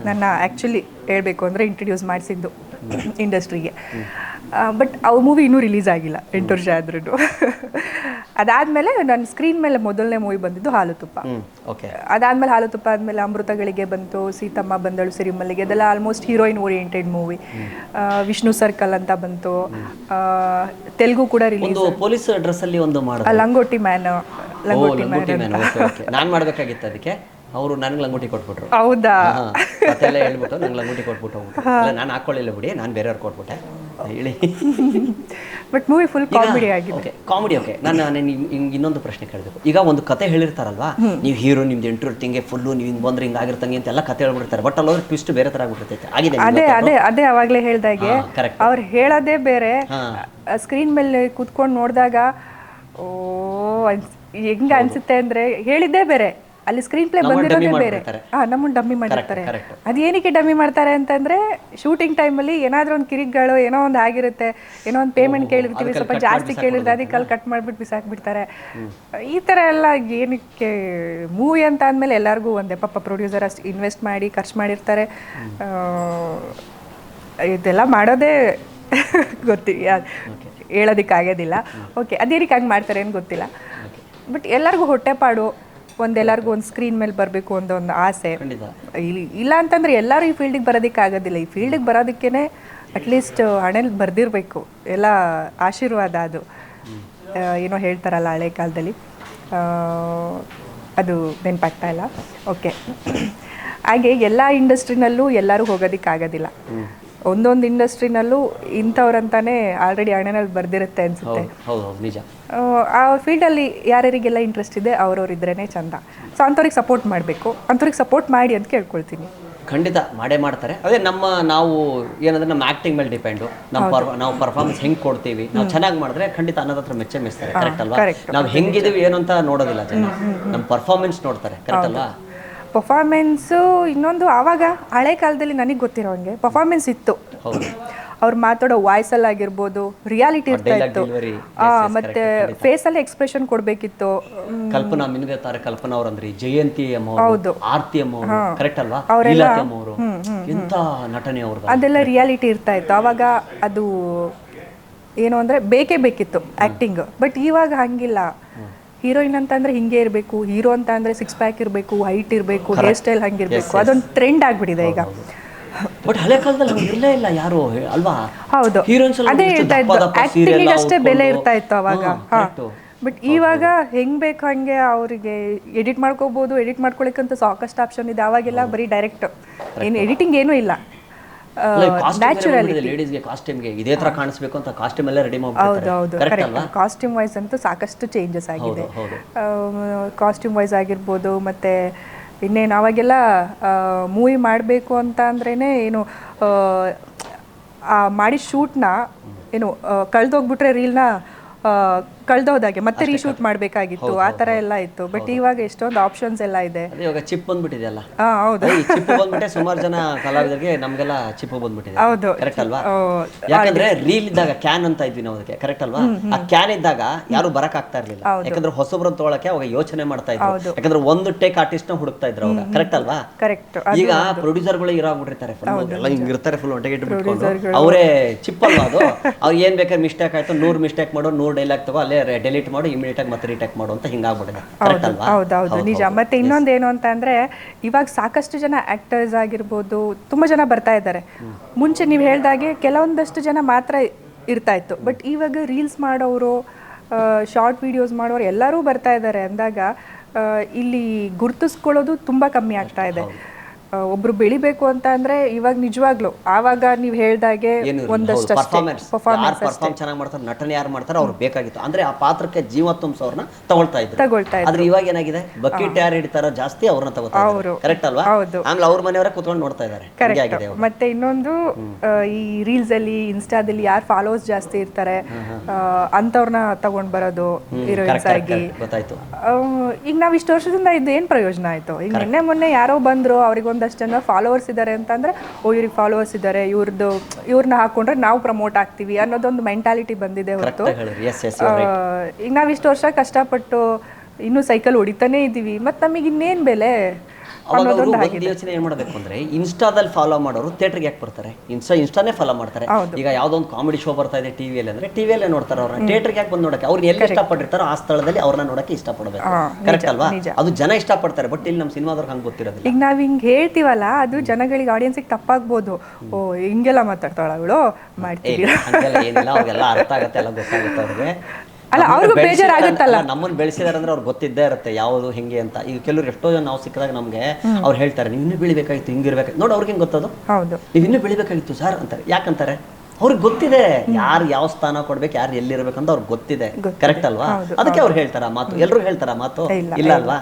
ನನ್ನ ಆ್ಯಕ್ಚುಲಿ ಹೇಳಬೇಕು ಅಂದರೆ ಇಂಟ್ರಡ್ಯೂಸ್ ಮಾಡಿಸಿದ್ದು ಇಂಡಸ್ಟ್ರಿಗೆ ಬಟ್ ಅವ್ರ ಮೂವಿ ಇನ್ನೂ ರಿಲೀಸ್ ಆಗಿಲ್ಲ 8 ವರ್ಷ ಆದ್ರೂ ಅದಾದಮೇಲೆ ನನ್ನ ಸ್ಕ್ರೀನ್ ಮೇಲೆ ಮೊದಲನೇ ಮೂವಿ ಬಂದಿದ್ದು ಹಾಲು ತುಪ್ಪ ಅದಾದಮೇಲೆ ಹಾಲು ತುಪ್ಪ ಆದಮೇಲೆ ಅಮೃತಗಳಿಗೆ ಬಂತು ಸೀತಮ್ಮ ಬಂದಳು ಸಿರಿಮಲ್ಲಿಗೆ ಅದೆಲ್ಲ almost heroine oriented movie Vishnu circle ಅಂತ ಬಂತು ತೆಲುಗು ಕೂಡ ರಿಲೀಸ್ ಪೊಲೀಸ್ ಡ್ರೆಸ್ ಅಲ್ಲಿ ಒಂದು ಲಂಗೋಟಿ ಮ್ಯಾನ್ ನಾನು ಮಾಡ್ಬೇಕಾಗಿತ್ತು ಅದಕ್ಕೆ ಅವರು ನನಗೆ ಲಂಗೋಟಿ ಕೊಟ್ಬಿಟ್ರು ಹೌದಾ ಮತ್ತೆಲ್ಲ ಹೇಳ್ಬಿಟ್ಟು ನಂಗೆ ಲಂಗೋಟಿ ಕೊಟ್ಬಿಟ್ಟು ಹೋಗ್ಬಿಟ್ಟು ನಾನು ಹಾಕೊಳ್ಳಿಲ್ಲ ಬಿಡಿ ನಾನು ಬೇರೆಯವ್ರು ಕೊಟ್ಬಿಟ್ಟೆ ಹೇಳಿ ಬಟ್ ಮೂವಿ ಫುಲ್ ಕಾಮಿಡಿ ಆಗಿದೆ ಓಕೆ ಕಾಮಿಡಿ ಓಕೆ ನಾನು ಇನ್ನೊಂದು ಪ್ರಶ್ನೆ ಕೇಳಬೇಕು ಈಗ ಒಂದು ಕತೆ ಹೇಳಿರ್ತಾರಲ್ವಾ ನೀವು ಹೀರೋ ನಿಮ್ದು ಇಂಟರ್ವ್ಯೂ ತಿಂಗೆ ಫುಲ್ಲು ನೀವು ಹಿಂಗೆ ಬಂದ್ರೆ ಹಿಂಗೆ ಆಗಿರ್ತಂಗೆ ಅಂತೆಲ್ಲ ಕತೆ ಹೇಳ್ಬಿಡ್ತಾರೆ ಬಟ್ ಅಲ್ಲೋದ್ರೆ ಟ್ವಿಸ್ಟ್ ಬೇರೆ ಥರ ಆಗ್ಬಿಟ್ಟಿರ್ತೈತೆ ಆಗಿದೆ ಅದೇ ಅವಾಗಲೇ ಹೇಳ್ದಾಗೆ ಅವ್ರು ಹೇಳೋದೇ ಬೇರೆ ಸ್ಕ್ರೀನ್ ಮೇಲೆ ಕೂತ್ಕೊಂಡು ನೋಡಿದಾಗ ಓ ಹೆಂಗ ಅನ್ಸುತ್ತೆ ಅಂದ್ರೆ ಹೇಳಿದ್ದೇ ಬೇರೆ ಅಲ್ಲಿ ಸ್ಕ್ರೀನ್ ಪ್ಲೇ ಬಂದಿರೋದೇ ಬೇರೆ ನಮ್ಮನ್ನು ಡಮ್ಮಿ ಮಾಡಿರ್ತಾರೆ ಅದೇನಕ್ಕೆ ಡಮ್ಮಿ ಮಾಡ್ತಾರೆ ಅಂತಂದ್ರೆ ಶೂಟಿಂಗ್ ಟೈಮಲ್ಲಿ ಏನಾದ್ರೂ ಒಂದು ಕಿರಿಕ್ಗಳು ಏನೋ ಒಂದು ಆಗಿರುತ್ತೆ ಏನೋ ಒಂದು ಪೇಮೆಂಟ್ ಕೇಳಿರ್ತೀವಿ ಸ್ವಲ್ಪ ಜಾಸ್ತಿ ಕೇಳಿದ್ರೆ ಅದಕ್ಕೆ ಅಲ್ಲಿ ಕಟ್ ಮಾಡ್ಬಿಟ್ಟು ಬಿಸಾಕ್ಬಿಡ್ತಾರೆ ಈ ಥರ ಎಲ್ಲ ಏನಕ್ಕೆ ಮೂವಿ ಅಂತ ಅಂದಮೇಲೆ ಎಲ್ಲರಿಗೂ ಒಂದೇ ಪಾಪ ಪ್ರೊಡ್ಯೂಸರ್ ಅಷ್ಟು ಇನ್ವೆಸ್ಟ್ ಮಾಡಿ ಖರ್ಚು ಮಾಡಿರ್ತಾರೆ ಇದೆಲ್ಲ ಮಾಡೋದೇ ಹೇಳೋದಕ್ಕಾಗೋದಿಲ್ಲ ಓಕೆ ಅದೇನಕ್ಕೆ ಹಂಗೆ ಮಾಡ್ತಾರೆ ಏನು ಗೊತ್ತಿಲ್ಲ ಬಟ್ ಎಲ್ಲರಿಗೂ ಹೊಟ್ಟೆಪಾಡು ಎಲ್ಲರಿಗೂ ಒಂದು ಸ್ಕ್ರೀನ್ ಮೇಲೆ ಬರಬೇಕು ಅಂತ ಒಂದು ಆಸೆ ಇಲ್ಲ ಅಂತಂದ್ರೆ ಎಲ್ಲರೂ ಈ ಫೀಲ್ಡಿಗೆ ಬರೋದಕ್ಕೆ ಆಗೋದಿಲ್ಲ ಈ ಫೀಲ್ಡಿಗೆ ಬರೋದಕ್ಕೇ ಅಟ್ಲೀಸ್ಟ್ ಹಣೆಯಲ್ಲಿ ಬರ್ದಿರಬೇಕು ಎಲ್ಲ ಆಶೀರ್ವಾದ ಅದು ಏನೋ ಹೇಳ್ತಾರಲ್ಲ ಹಳೆ ಕಾಲದಲ್ಲಿ ಅದು ನೆನಪಾಗ್ತಾ ಇಲ್ಲ ಓಕೆ ಹಾಗೆ ಎಲ್ಲ ಇಂಡಸ್ಟ್ರಿನಲ್ಲೂ ಎಲ್ಲರೂ ಹೋಗೋದಕ್ಕಾಗೋದಿಲ್ಲ ಒಂದೊಂದು ಇಂಡಸ್ಟ್ರಿನಲ್ಲೂ ಇಂಥವ್ರಂತಾನೆ ಆಲ್ರೆಡಿ ಹಣೆನಲ್ಲಿ ಬರ್ದಿರುತ್ತೆ ಅನ್ಸುತ್ತೆ ನಿಜ ಆ ಫೀಲ್ಡಲ್ಲಿ ಯಾರ್ಯಾರಿಗೆಲ್ಲ ಇಂಟ್ರೆಸ್ಟ್ ಇದೆ ಅವ್ರವ್ರು ಇದ್ರೇ ಚಂದ ಸೊ ಅಂಥವ್ರಿಗೆ ಸಪೋರ್ಟ್ ಮಾಡಬೇಕು ಅಂಥವ್ರಿಗೆ ಸಪೋರ್ಟ್ ಮಾಡಿ ಅಂತ ಕೇಳ್ಕೊಳ್ತೀನಿ ಖಂಡಿತ ಮಾಡೇ ಮಾಡ್ತಾರೆ ಅದೇ ನಾವು ಏನಂದ್ರೆ ನಮ್ಮ ಆಕ್ಟಿಂಗ್ ಮೇಲೆ ಡಿಪೆಂಡು ನಾವು ಪರ್ಫಾರ್ಮೆನ್ಸ್ ಹೆಂಗೆ ಕೊಡ್ತೀವಿ ನಾವು ಚೆನ್ನಾಗಿ ಮಾಡಿದ್ರೆ ಖಂಡಿತ ಅನ್ನೋದ ಹತ್ರ ಮೆಚ್ಚೆ ಕರೆಕ್ಟ್ ಅಲ್ವಾ ನಾವು ಹೆಂಗಿದೀವಿ ಏನು ಅಂತ ನೋಡೋದಿಲ್ಲ ಜನ ನಮ್ಮ ಪರ್ಫಾರ್ಮೆನ್ಸ್ ನೋಡ್ತಾರೆ ಕರೆಕ್ಟ್ ಅಲ್ವಾ ಪರ್ಫಾರ್ಮೆನ್ಸು ಇನ್ನೊಂದು ಆವಾಗ ಹಳೆ ಕಾಲದಲ್ಲಿ ನನಗೆ ಗೊತ್ತಿರೋಂಗೆ ಪರ್ಫಾರ್ಮೆನ್ಸ್ ಇತ್ತು ಅವ್ರು ಮಾತಾಡೋ ವಾಯ್ಸಲ್ಲಿ ಆಗಿರ್ಬೋದು ರಿಯಾಲಿಟಿ ಇರ್ತಾ ಇತ್ತು ಮತ್ತೆ ಫೇಸಲ್ಲಿ ಎಕ್ಸ್ಪ್ರೆಷನ್ ಕೊಡಬೇಕಿತ್ತು ಕಲ್ಪನಾ ಮಿನುಗುತ್ತಾರೆ ಕಲ್ಪನಾ ಅವರಂದ್ರಿ ಜಯಂತಿ ಅಮ್ಮ ಹೌದು ಆರ್ತಿ ಅಮ್ಮ ಕರೆಕ್ಟ್ ಅಲ್ವಾ ಅವರೆಲ್ಲ ಎಂತ ನಟನೆ ಅವ್ರದ್ದು ಅದೆಲ್ಲ ರಿಯಾಲಿಟಿ ಇರ್ತಾ ಇತ್ತು ಆವಾಗ ಅದು ಏನು ಅಂದರೆ ಬೇಕೇ ಬೇಕಿತ್ತು ಆ್ಯಕ್ಟಿಂಗ್ ಬಟ್ ಇವಾಗ ಹಂಗಿಲ್ಲ ಹೀರೋಯಿನ್ ಅಂತ ಅಂದ್ರೆ ಹಿಂಗೆ ಇರಬೇಕು ಹೀರೋ ಅಂತ ಅಂದ್ರೆ 6 ಪ್ಯಾಕ್ ಇರಬೇಕು ಹೈಟ್ ಇರಬೇಕು ಹೇರ್ ಸ್ಟೈಲ್ ಹಂಗಿರ್ಬೇಕು ಅದೊಂದು ಟ್ರೆಂಡ್ ಆಗ್ಬಿಟ್ಟಿದೆ ಈಗ ಬಟ್ ಹಳೆ ಕಾಲದಲ್ಲಿ ಹಂಗೆ ಇರಲೇ ಇಲ್ಲ ಯಾರು ಅಲ್ವಾ ಹೌದು ಅದೇ ಹೇಳ್ತಾ ಇದ್ದು ಆಕ್ಟಿಂಗ್ ಅಷ್ಟೇ ಬೆಲೆ ಇರ್ತಾ ಇತ್ತು ಅವಾಗ ಬಟ್ ಇವಾಗ ಹೆಂಗ್ ಬೇಕು ಹಂಗೆ ಅವರಿಗೆ ಎಡಿಟ್ ಮಾಡ್ಕೋಬಹುದು ಎಡಿಟ್ ಮಾಡ್ಕೊಳಕ್ಕಂತ ಸಾಕಷ್ಟು ಆಪ್ಷನ್ ಇದೆ ಅವಾಗೆಲ್ಲ ಬರೀ ಡೈರೆಕ್ಟ್ ಏನು ಎಡಿಟಿಂಗ್ ಏನೂ ಇಲ್ಲ ಲೇಡೀಸ್ಗೆ ಕಾಸ್ಟ್ಯೂಮ್ಗೆ ಇದೇ ತರ ಕಾಣಿಸ್ಬೇಕು ಅಂತ ಕಾಸ್ಟ್ಯೂಮ್ ಎಲ್ಲ ರೆಡಿ ಮಾಡ್ಬಿಡ್ತಾರೆ ಹೌದು ಕರೆಕ್ಟ್ ಕಾಸ್ಟ್ಯೂಮ್ ವೈಸ್ ಅಂತೂ ಸಾಕಷ್ಟು ಚೇಂಜಸ್ ಆಗಿದೆ ಕಾಸ್ಟ್ಯೂಮ್ ವೈಸ್ ಆಗಿರ್ಬೋದು ಮತ್ತೆ ಇನ್ನೇನು ಅವಾಗೆಲ್ಲ ಮೂವಿ ಮಾಡಬೇಕು ಅಂತ ಅಂದ್ರೇನೆ ಏನು ಮಾಡಿ ಶೂಟ್ನ ಏನು ಕಳೆದೋಗ್ಬಿಟ್ರೆ ರೀಲ್ನ ಕಳ್ದೋದಾಗೆ ಮತ್ತೆ ರೀಶೂಟ್ ಮಾಡಬೇಕಾಗಿತ್ತು, ಆ ಥರ ಎಲ್ಲ ಇತ್ತು. ಬಟ್ ಇವಾಗ ಎಷ್ಟೊಂದು ಆಪ್ಷನ್ಸ್ ಎಲ್ಲ ಇದೆ. ಅದೇ ಇವಾಗ ಚಿಪ್ ಬಂದ್ಬಿಟ್ಟಿದೆಯಲ್ಲ, ಹೌದು ಈ ಚಿಪ್ ಬಂದ್ಬಿಟ್ಟೆ ಸುಮಾರು ಜನ ಕಲಾವಿದರಿಗೆ ನಮಗೆಲ್ಲ ಚಿಪ್ ಬಂದ್ಬಿಟ್ಟಿದೆ. ಹೌದು. ಕರೆಕ್ಟ್ ಅಲ್ವಾ? ಯಾಕಂದ್ರೆ ರೀಲ್ ಇದ್ದಾಗ ಕ್ಯಾನ್ ಅಂತ ಇದ್ವಿ ನಾವು ಅದಕ್ಕೆ, ಕರೆಕ್ಟ್ ಅಲ್ವಾ? ಆ ಕ್ಯಾನ್ ಇದ್ದಾಗ ಯಾರು ಬರಕ್ ಆಗ್ತಾ ಇರ್ಲಿಲ್ಲ, ಯಾಕಂದ್ರೆ ಹೊಸಬ್ರನ್ನ ತೊಗೊಳಕ್ಕೆ ಅವಾಗ ಯೋಚನೆ ಮಾಡ್ತಾ ಇದ್ರು, ಯಾಕಂದ್ರೆ ಒಂದು ಟೇಕ್ ಆರ್ಟಿಸ್ಟ್ ನ ಹುಡುಕ್ತಾ ಇದ್ರು ಅವಾಗ, ಕರೆಕ್ಟ್ ಅಲ್ವಾ? ಕರೆಕ್ಟ್. ಈಗ ಪ್ರೊಡ್ಯೂಸರ್ ಗಳು ಇರಾಗ್ಬಿಟ್ಟಿರ್ತಾರೆ, ಎಲ್ಲ ಹಿಂಗಿರ್ತಾರೆ, ಫುಲ್ ಹೊಟ್ಟೆಗೆ ಇಟ್ಬಿಟ್ಕೊಂಡು ಅವರೇ ಚಿಪ್ ಅಲ್ವಾ ಅದು, ಅವ್ರು ಏನ್ ಬೇಕಾದ್ರೆ ಮಿಸ್ಟೇಕ್ ಆಯ್ತು 100 ಮಿಸ್ಟೇಕ್ ಮಾಡೋ 100 ಡೈಲಾಗ್ ತಗೋ ಅಲ್ಲೇ ಡಿಲೀಟ್ ಮಾಡು, ಇಮಿಡಿಯೇಟ್ ಆಗಿ ಮತ್ತೆ ರೀಟೇಕ್ ಮಾಡು ಅಂತ ಹಿಂಗಾಗ್ಬಿಟ್ಟಿದೆ. ಕರೆಕ್ಟ್ ಅಲ್ವಾ? ಹೌದೌದು, ನಿಜ. ಮತ್ತೆ ಇನ್ನೊಂದೇನು ಅಂತ ಅಂದ್ರೆ ಇವಾಗ ಸಾಕಷ್ಟು ಜನ ಆಕ್ಟರ್ಸ್ ಆಗಿರ್ಬೋದು, ತುಂಬಾ ಜನ ಬರ್ತಾ ಇದ್ದಾರೆ. ಮುಂಚೆ ನೀವು ಹೇಳ್ದಾಗೆ ಕೆಲವೊಂದಷ್ಟು ಜನ ಮಾತ್ರ ಇರ್ತಾ ಇತ್ತು. ಬಟ್ ಇವಾಗ ರೀಲ್ಸ್ ಮಾಡೋರು, ಶಾರ್ಟ್ ವಿಡಿಯೋಸ್ ಮಾಡೋರು ಎಲ್ಲರೂ ಬರ್ತಾ ಇದ್ದಾರೆ ಅಂದಾಗ ಇಲ್ಲಿ ಗುರ್ತಿಸ್ಕೊಳ್ಳೋದು ತುಂಬಾ ಕಮ್ಮಿ ಆಗ್ತಾ ಇದೆ. ಒಬ್ರು ಬೆಳಿಬೇಕು ಅಂತ ಅಂದ್ರೆ ಇವಾಗ ನಿಜವಾಗ್ಲು ಆವಾಗ ನೀವು ಹೇಳ್ದಾಗೆ ಒಂದಷ್ಟು ಪರ್ಫಾರ್ಮೆನ್ಸ್ ಚೆನ್ನಾಗಿ ಮಾಡ್ತಾರೆ, ನಟನೆ ಯಾರು ಮಾಡ್ತಾರೆ ಅವ್ರು ಬೇಕಾಗಿತ್ತು ಅಂದ್ರೆ ಆ ಪಾತ್ರಕ್ಕೆ ಜೀವ ತುಂಬಿಸೋರ್ನ ತಗೊಳ್ತಾ ಇದ್ರು. ಆದ್ರೆ ಇವಾಗ ಏನಾಗಿದೆ, ಬಕೆಟ್ ಯಾರು ಹಿಡಿತಾರೋ ಜಾಸ್ತಿ ಅವ್ರನ್ನ ತಗೋತಾರೆ. ಕರೆಕ್ಟ್ ಅಲ್ವಾ? ಆಮೇಲೆ ಅವ್ರ ಮನೆಯವರೇ ಕುತ್ಕೊಂಡು ನೋಡ್ತಾ ಇದ್ದಾರೆ. ಮತ್ತೆ ಇನ್ನೊಂದು ಈ ರೀಲ್ಸ್ ಅಲ್ಲಿ ಇನ್ಸ್ಟಾದಲ್ಲಿ ಯಾರು ಫಾಲೋವರ್ಸ್ ಜಾಸ್ತಿ ಇರ್ತಾರೆ ಅಂತವ್ರನ್ನ ತಗೊಂಡ್ ಬರೋದು ಹೀರೋಯಿನ್ಸ್ ಆಗಿ. ಗೊತ್ತಾಯ್ತು. ಈಗ ನಾವ್ ಇಷ್ಟು ವರ್ಷದಿಂದ ಇದು ಏನ್ ಪ್ರಯೋಜನ ಆಯ್ತು? ಈಗ ನಿನ್ನೆ ಮೊನ್ನೆ ಯಾರೋ ಬಂದ್ರು, ಅವ್ರಿಗೆ ಒಂದಷ್ಟು ಜನ ಫಾಲೋವರ್ಸ್ ಇದ್ದಾರೆ ಅಂತಂದ್ರೆ ಇವ್ರಿಗೆ ಫಾಲೋವರ್ಸ್ ಇದ್ದಾರೆ, ಇವ್ರನ್ನ ಹಾಕೊಂಡ್ರೆ ನಾವು ಪ್ರಮೋಟ್ ಆಗ್ತೀವಿ ಅನ್ನೋದೊಂದು ಮೆಂಟಾಲಿಟಿ ಬಂದಿದೆ ಹೊರತು. ಈಗ ನಾವ್ ಇಷ್ಟು ವರ್ಷ ಕಷ್ಟಪಟ್ಟು ಇನ್ನೂ ಸೈಕಲ್ ಹೊಡಿತಾನೆ ಇದೀವಿ, ಮತ್ತೆ ನಮಗೆ ಇನ್ನೇನ್ ಬೆಲೆ? ಅವಾಗ ಅವರು ಒಂದು ಯೋಚನೆ ಏನ್ ಮಾಡಬೇಕು ಅಂದ್ರೆ, ಇನ್ಸ್ಟಾದಲ್ಲಿ ಫಾಲೋ ಮಾಡೋರು ಥಿಯೇಟರ್ಗೆ ಯಾಕೆ ಬರ್ತಾರೆ? ಇನ್ಸ್ಟಾನೇ ಫಾಲೋ ಮಾಡ್ತಾರೆ. ಈಗ ಯಾವ್ದೋ ಒಂದು ಕಾಮಿಡಿ ಶೋ ಬರ್ತಾ ಇದೆ ಟಿವಿಯಲ್ಲಿ ಅಂದ್ರೆ ಟಿವಿಯಲ್ಲೇ ನೋಡ್ತಾರೆ ಅವ್ರನ್ನ. ಥಿಯೇಟರ್ಗೆ ಯಾಕೆ ಬಂದು ನೋಡಕ್ಕೆ? ಅವ್ರನ್ನ ಎಲ್ಲಿ ಇಷ್ಟಪಟ್ಟಿರ್ತಾರೋ ಆ ಸ್ಥಳದಲ್ಲಿ ಅವ್ರನ್ನ ನೋಡಕ್ಕೆ ಇಷ್ಟಪಡಬೇಕು. ಕರೆಕ್ಟ್ ಅಲ್ವಾ? ಅದು ಜನ ಇಷ್ಟಪಡ್ತಾರೆ. ಬಟ್ ಇಲ್ಲಿ ನಮ್ಮ ಸಿನಿಮಾದವ್ರಿಗೆ ಹಂಗೆ ಗೊತ್ತಿರೋದಿಲ್ಲ. ಈಗ ನಾವ್ ಹಿಂಗ್ ಹೇಳ್ತೀವಲ್ಲ, ಅದು ಜನಗಳಿಗೆ ಆಡಿಯನ್ಸಿಗೆ ತಪ್ಪಾಗ್ಬೋದು. ಓ ಹಿಂಗೆಲ್ಲ ಮಾತಾಡ್ತಾಳ ಅವಳು, ಮಾಡ್ತೀವಿ ಏನಿಲ್ಲ, ಅವ್ರಿಗೆಲ್ಲ ಅರ್ಥ ಆಗತ್ತೆ, ಎಲ್ಲ ಗೊತ್ತಾಗುತ್ತೆ ಅವ್ರಿಗೆ. ಅಲ್ಲ, ಅವ್ರಿಗೂ ಬೇಜಾರಾಗುತ್ತಲ್ಲ. ನಮ್ಮನ್ನು ಬೆಳೆಸಿದಾರೆ ಅಂದ್ರೆ ಅವ್ರಿಗೆ ಗೊತ್ತಿದ್ದೇ ಇರುತ್ತೆ ಯಾವುದು ಹೆಂಗೆ ಅಂತ. ಈಗ ಕೆಲವರು ಎಷ್ಟೋ ಜನ ನಾವು ಸಿಕ್ಕಿದಾಗ ನಮ್ಗೆ ಅವ್ರು ಹೇಳ್ತಾರೆ, ನೀವು ಇನ್ನೂ ಬೆಳಿಬೇಕಾಗಿತ್ತು, ಹಿಂಗಿರ್ಬೇಕಾಯ್ತು. ನೋಡಿ ಅವ್ರಿಗೆ ಹೆಂಗೆ ಗೊತ್ತದು? ಹೌದು, ನೀವು ಇನ್ನೂ ಬೆಳಿಬೇಕಾಗಿತ್ತು ಸರ್ ಅಂತಾರೆ. ಯಾಕಂತಾರೆ? ಅವ್ರಿಗೆ ಗೊತ್ತಿದೆ ಯಾರು ಯಾವ ಸ್ಥಾನ ಕೊಡ್ಬೇಕು, ಯಾರು ಎಲ್ಲಿರ್ಬೇಕಂತ ಅವ್ರಿಗೆ ಗೊತ್ತಿದೆ. ಕರೆಕ್ಟ್ ಅಲ್ವಾ? ಅದಕ್ಕೆ ಅವ್ರು ಹೇಳ್ತಾರ ಮಾತು. ಎಲ್ರು ಹೇಳ್ತಾರ ಮಾತು? ಇಲ್ಲ ಅಲ್ವಾ?